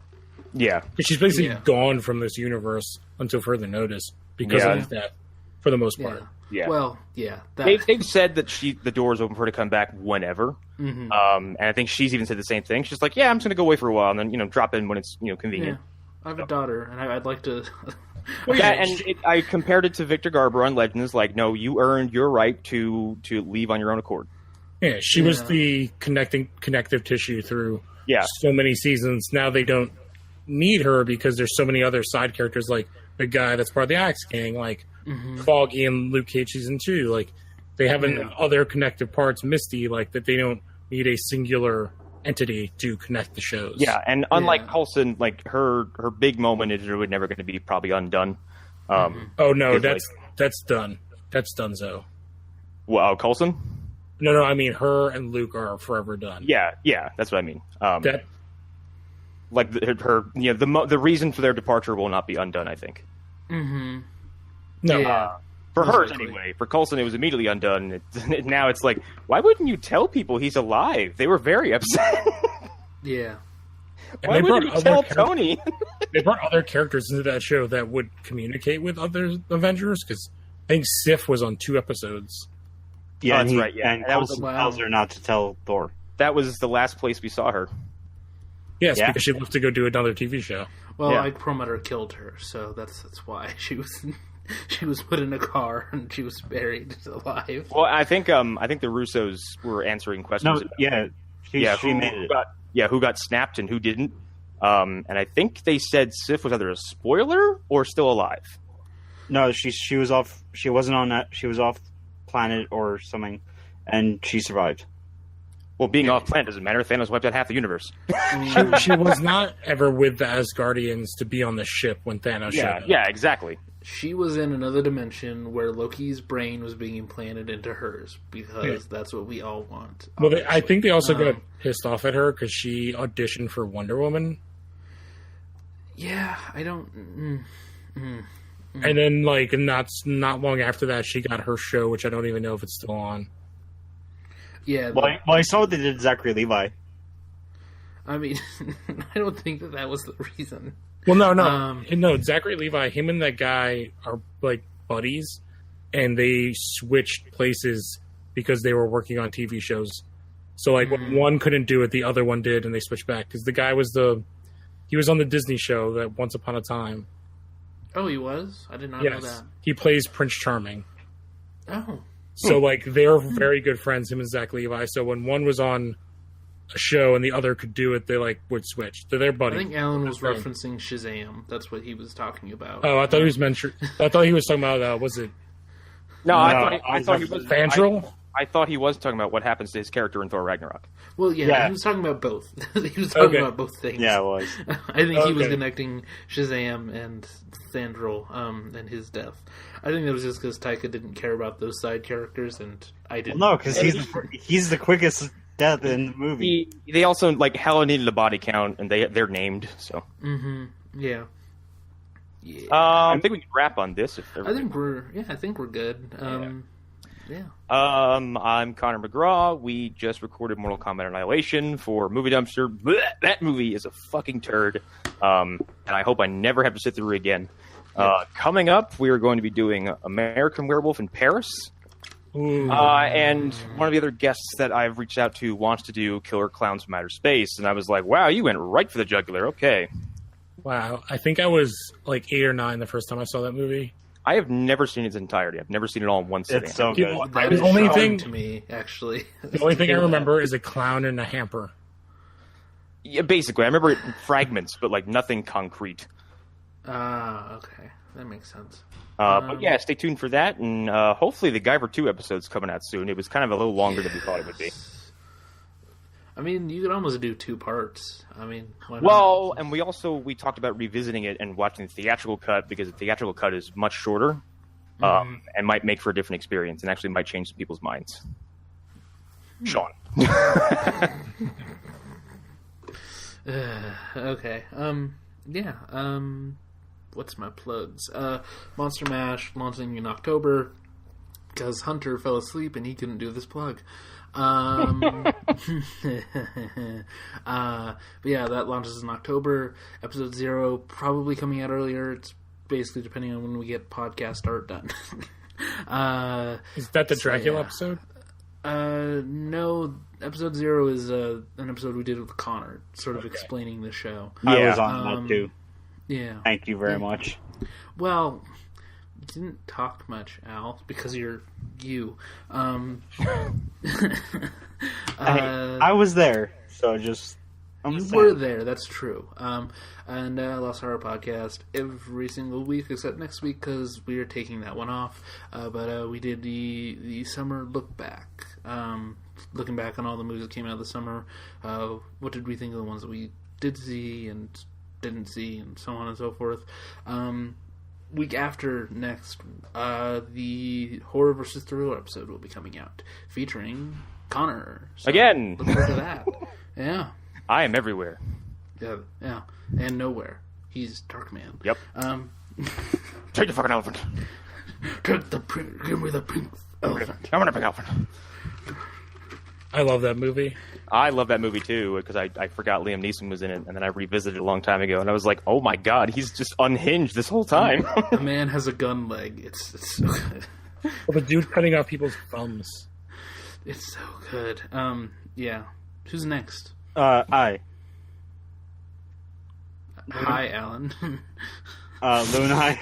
Yeah, because she's basically gone from this universe until further notice because of his death, for the most part. Yeah. Well, yeah. They've said that the door is open for her to come back whenever. Mm-hmm. And I think she's even said the same thing. She's like, "Yeah, I'm just going to go away for a while, and then drop in when it's convenient." Yeah. I have a daughter, and I'd like to. I compared it to Victor Garber on Legends. Like, no, you earned your right to leave on your own accord. Yeah, she was the connective tissue through so many seasons. Now they don't need her because there's so many other side characters, like the guy that's part of the Axe Gang, like Foggy and Luke Cage season 2. Like, they have other connective parts, Misty, like that. They don't need a singular entity to connect the shows. Yeah, and unlike Coulson, like her big moment is really never going to be probably undone. Oh no, Is, that's done. That's donezo. Well, Coulson? No, I mean her and Luke are forever done. Yeah, that's what I mean. That like the reason for their departure will not be undone. I think. Mm-hmm. no. Yeah. For Most hers, likely. anyway. For Coulson, it was immediately undone. Now it's like, why wouldn't you tell people he's alive? They were very upset. Yeah. And Why they brought wouldn't you other tell characters- Tony? They brought other characters into that show that would communicate with other Avengers because I think Sif was on 2 episodes. Yeah, that's right, yeah. And That was- Coulson tells her not to tell Thor. That was the last place we saw her. Yes, Yeah. because she left to go do another TV show. Well, Yeah. Ike Perlmutter killed her, so that's why she was put in a car and she was buried alive. Well, I think the Russos were answering questions. No, about yeah, she made it. who got snapped and who didn't. And I think they said Sif was either a spoiler or still alive. No, she was off. She wasn't on that. She was off planet or something, and she survived. Well, being off planet doesn't matter. Thanos wiped out half the universe. She was not ever with the Asgardians to be on the ship when Thanos showed up. Yeah, exactly. She was in another dimension where Loki's brain was being implanted into hers because that's what we all want. Well, I think they also got Um, pissed off at her because she auditioned for Wonder Woman. Yeah, I don't. And then, like, not long after that, she got her show, which I don't even know if it's still on. Yeah, Well, I saw what they did to Zachary Levi. I mean, I don't think that was the reason. Well, no. Um, Zachary Levi, him and that guy are, like, buddies, and they switched places because they were working on TV shows. So, like, when one couldn't do it, the other one did, and they switched back. Because the guy he was on the Disney show that Once Upon a Time. Oh, he was? I did not know Yes. that. He plays Prince Charming. Oh. So, like, they're very good friends, him and Zach Levi. So when one was on a show and the other could do it, they, like, would switch. They're I buddies. think Alan was Right. referencing Shazam. That's what he was talking about. Oh, I thought he was I thought he was talking about, was it No, No, I thought he was. Fandral? I thought he was talking about what happens to his character in Thor Ragnarok. Well, yeah, Yeah. he was talking about both. He was talking Okay. about both things. Yeah, it was. I think he was Okay. connecting Shazam and Thandral and his death. I think that was just because Taika didn't care about those side characters, and I didn't. No, because he's the quickest death in the movie. They also like Hela needed a body count, and they're named. So Yeah. I think we can wrap on this. If I think we're good. Yeah. I'm Connor McGraw. We just recorded Mortal Kombat Annihilation for Movie Dumpster. Blech, that movie is a fucking turd, and I hope I never have to sit through it again. Coming up, we are going to be doing American Werewolf in Paris. Ooh. And one of the other guests that I've reached out to wants to do Killer Clowns from Outer Space, and I was like, wow, you went right for the jugular. Okay. Wow. I think I was, like, 8 or 9 the first time I saw that movie. I have never seen its entirety. I've never seen it all in one sitting. It's so good. That The is only shocking thing- to me, actually. The only thing I remember is a clown in a hamper. Yeah, basically. I remember it in fragments, but like nothing concrete. Okay. That makes sense. But yeah, stay tuned for that, and hopefully the Guyver 2 episode's coming out soon. It was kind of a little longer than we thought it would be. I mean, you could almost do 2 parts. I mean, why not? Well, and we talked about revisiting it and watching the theatrical cut, because the theatrical cut is much shorter and might make for a different experience and actually might change some people's minds. Sean. Okay. Yeah. What's my plugs? Monster Mash launching in October because Hunter fell asleep and he couldn't do this plug. But yeah, that launches in October. Episode 0 probably coming out earlier. It's basically depending on when we get podcast art done. Is that the So, Dracula yeah. episode? No, episode 0 is an episode we did with Connor, sort of explaining the show. I Yeah. was on that too. Yeah. Thank you very much. Well, you didn't talk much, Al, because you're you. I was there, so just I'm You just were saying. there, that's true. And Lost Horror Podcast every single week except next week because we are taking that one off. But we did the summer look back. Looking back on all the movies that came out this summer. What did we think of the ones that we did see and didn't see and so on and so forth. week after next, the horror versus thriller episode will be coming out, featuring Connor. So again. Look forward to that. Yeah. I am everywhere. Yeah, and nowhere. He's Darkman. Yep. Take the fucking elephant. Give me the pink elephant. I want a pink elephant. I love that movie. I love that movie too because I forgot Liam Neeson was in it, and then I revisited it a long time ago, and I was like, oh my god, he's just unhinged this whole time. The man has a gun leg. It's so good. Well, the dude cutting off people's thumbs. It's so good. Yeah. Who's next? I. Hi, Alan. Lou and I.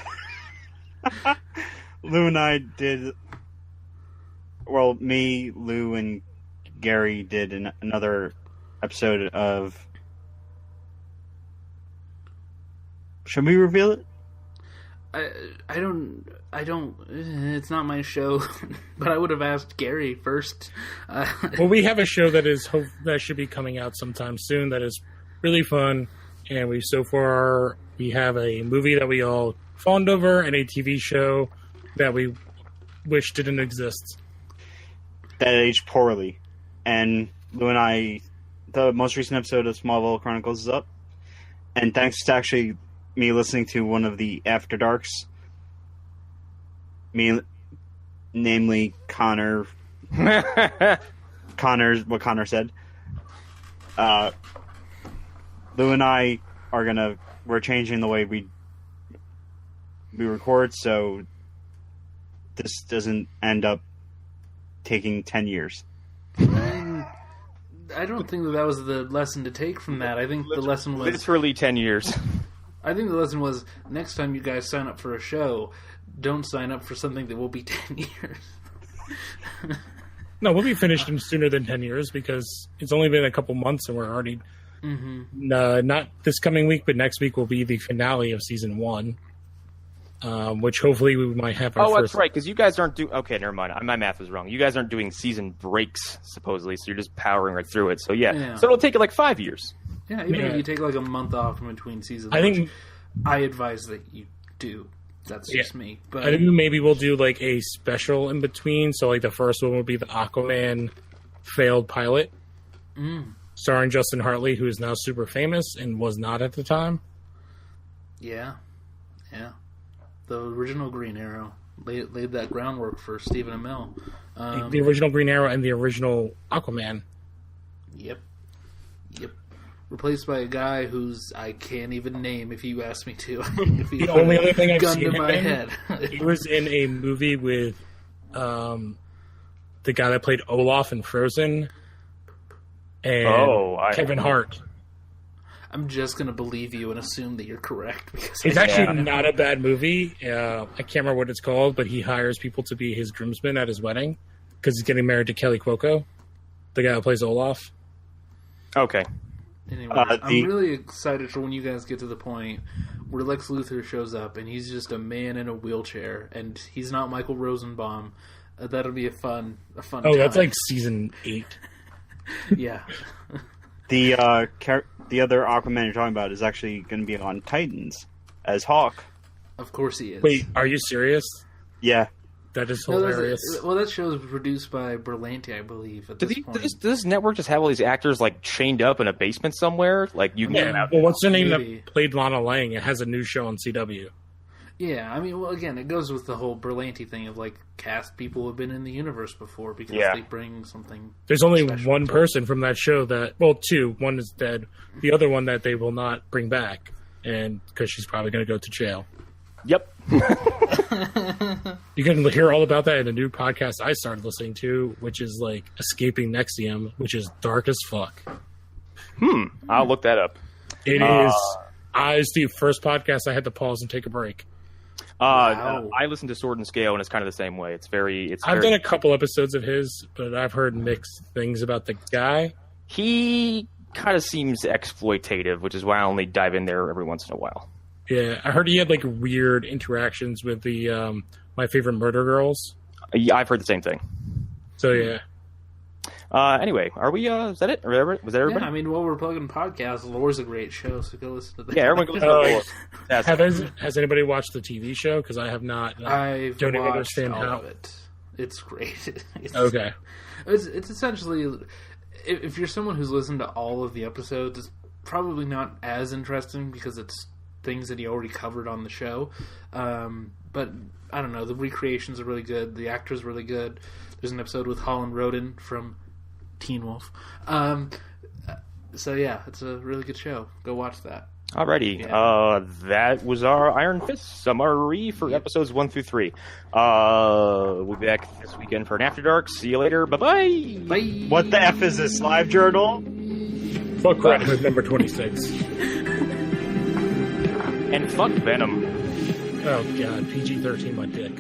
Lou and I did. Well, me, Lou, and Gary did another episode of. Should we reveal it? I don't. It's not my show, but I would have asked Gary first. Well, we have a show that should be coming out sometime soon. That is really fun, and we have a movie that we all fawned over and a TV show that we wish didn't exist. That aged poorly, and Lou and I, the most recent episode of Smallville Chronicles is up, and thanks to actually me listening to one of the After Darks. Namely Connor. What Connor said. Lou and I we're changing the way we record, so this doesn't end up taking 10 years. I don't think that was the lesson to take from that. I think the lesson was literally 10 years. I think the lesson was next time you guys sign up for a show, don't sign up for something that will be 10 years. No, we'll be finished in sooner than 10 years because it's only been a couple months and we're already... not this coming week, but next week will be the finale of season 1, which hopefully we might have our first... That's right, because you guys aren't doing... Okay, never mind. My math was wrong. You guys aren't doing season breaks, supposedly, so you're just powering right through it. So, yeah. So it'll take like 5 years. Yeah, even if you take like a month off in between seasons, I advise that you do. That's just me. But I think maybe we'll do like a special in between. So like the first one will be the Aquaman failed pilot, starring Justin Hartley, who is now super famous and was not at the time. Yeah. The original Green Arrow laid that groundwork for Stephen Amell. The original Green Arrow and the original Aquaman. Yep. Replaced by a guy whose I can't even name if you ask me to. The only other thing I've seen him in, head. He was in a movie with the guy that played Olaf in Frozen and Kevin Hart. I'm just going to believe you and assume that you're correct. Because it's actually not a bad movie. I can't remember what it's called, but he hires people to be his groomsmen at his wedding because he's getting married to Kelly Cuoco, the guy who plays Olaf. Okay. Anyway, I'm really excited for when you guys get to the point where Lex Luthor shows up and he's just a man in a wheelchair and he's not Michael Rosenbaum. That'll be a fun time. That's like season 8. Yeah. The other Aquaman you're talking about is actually going to be on Titans as Hawk. Of course he is. Wait, are you serious? Yeah. That is hilarious. That show is produced by Berlanti, I believe. At this point. Does this network just have all these actors like chained up in a basement somewhere? Like you can get them out. Well, what's the name that played Lana Lang? It has a new show on CW. Yeah, I mean, well, again, it goes with the whole Berlanti thing of like cast people who have been in the universe before because they bring something. There's only one person from that show two. One is dead. The other one that they will not bring back, and because she's probably going to go to jail. Yep. You can hear all about that in a new podcast I started listening to, which is like Escaping Nexium, which is dark as fuck. I'll look that up. It is. It's the first podcast I had to pause and take a break. Wow. I listen to Sword and Scale, and it's kind of the same way. I've done a couple episodes of his, but I've heard mixed things about the guy. He kind of seems exploitative, which is why I only dive in there every once in a while. Yeah, I heard he had like weird interactions with the My Favorite Murder Girls. Yeah, I've heard the same thing. So yeah. Anyway, are we? Is that it? Was that everybody? Yeah, I mean, while we're plugging podcasts, Lore's a great show, so go listen to that. Yeah, everyone goes to Lore. Has anybody watched the TV show? Because I have not. I've don't even watched understand all how. of it. It's great. Okay. It's essentially, if you're someone who's listened to all of the episodes, it's probably not as interesting because it's things that he already covered on the show. But I don't know, the recreations are really good. The actor's really good. There's an episode with Holland Roden from Teen Wolf. So yeah, it's a really good show. Go watch that. Alrighty, Yeah. that was our Iron Fist summary for episodes 1 through 3. We'll be back this weekend for an After Dark. See you later. Bye-bye. Bye. What the F is this, live journal? Fuck Ratman number 26. And fuck Venom. Oh god, PG-13 my dick.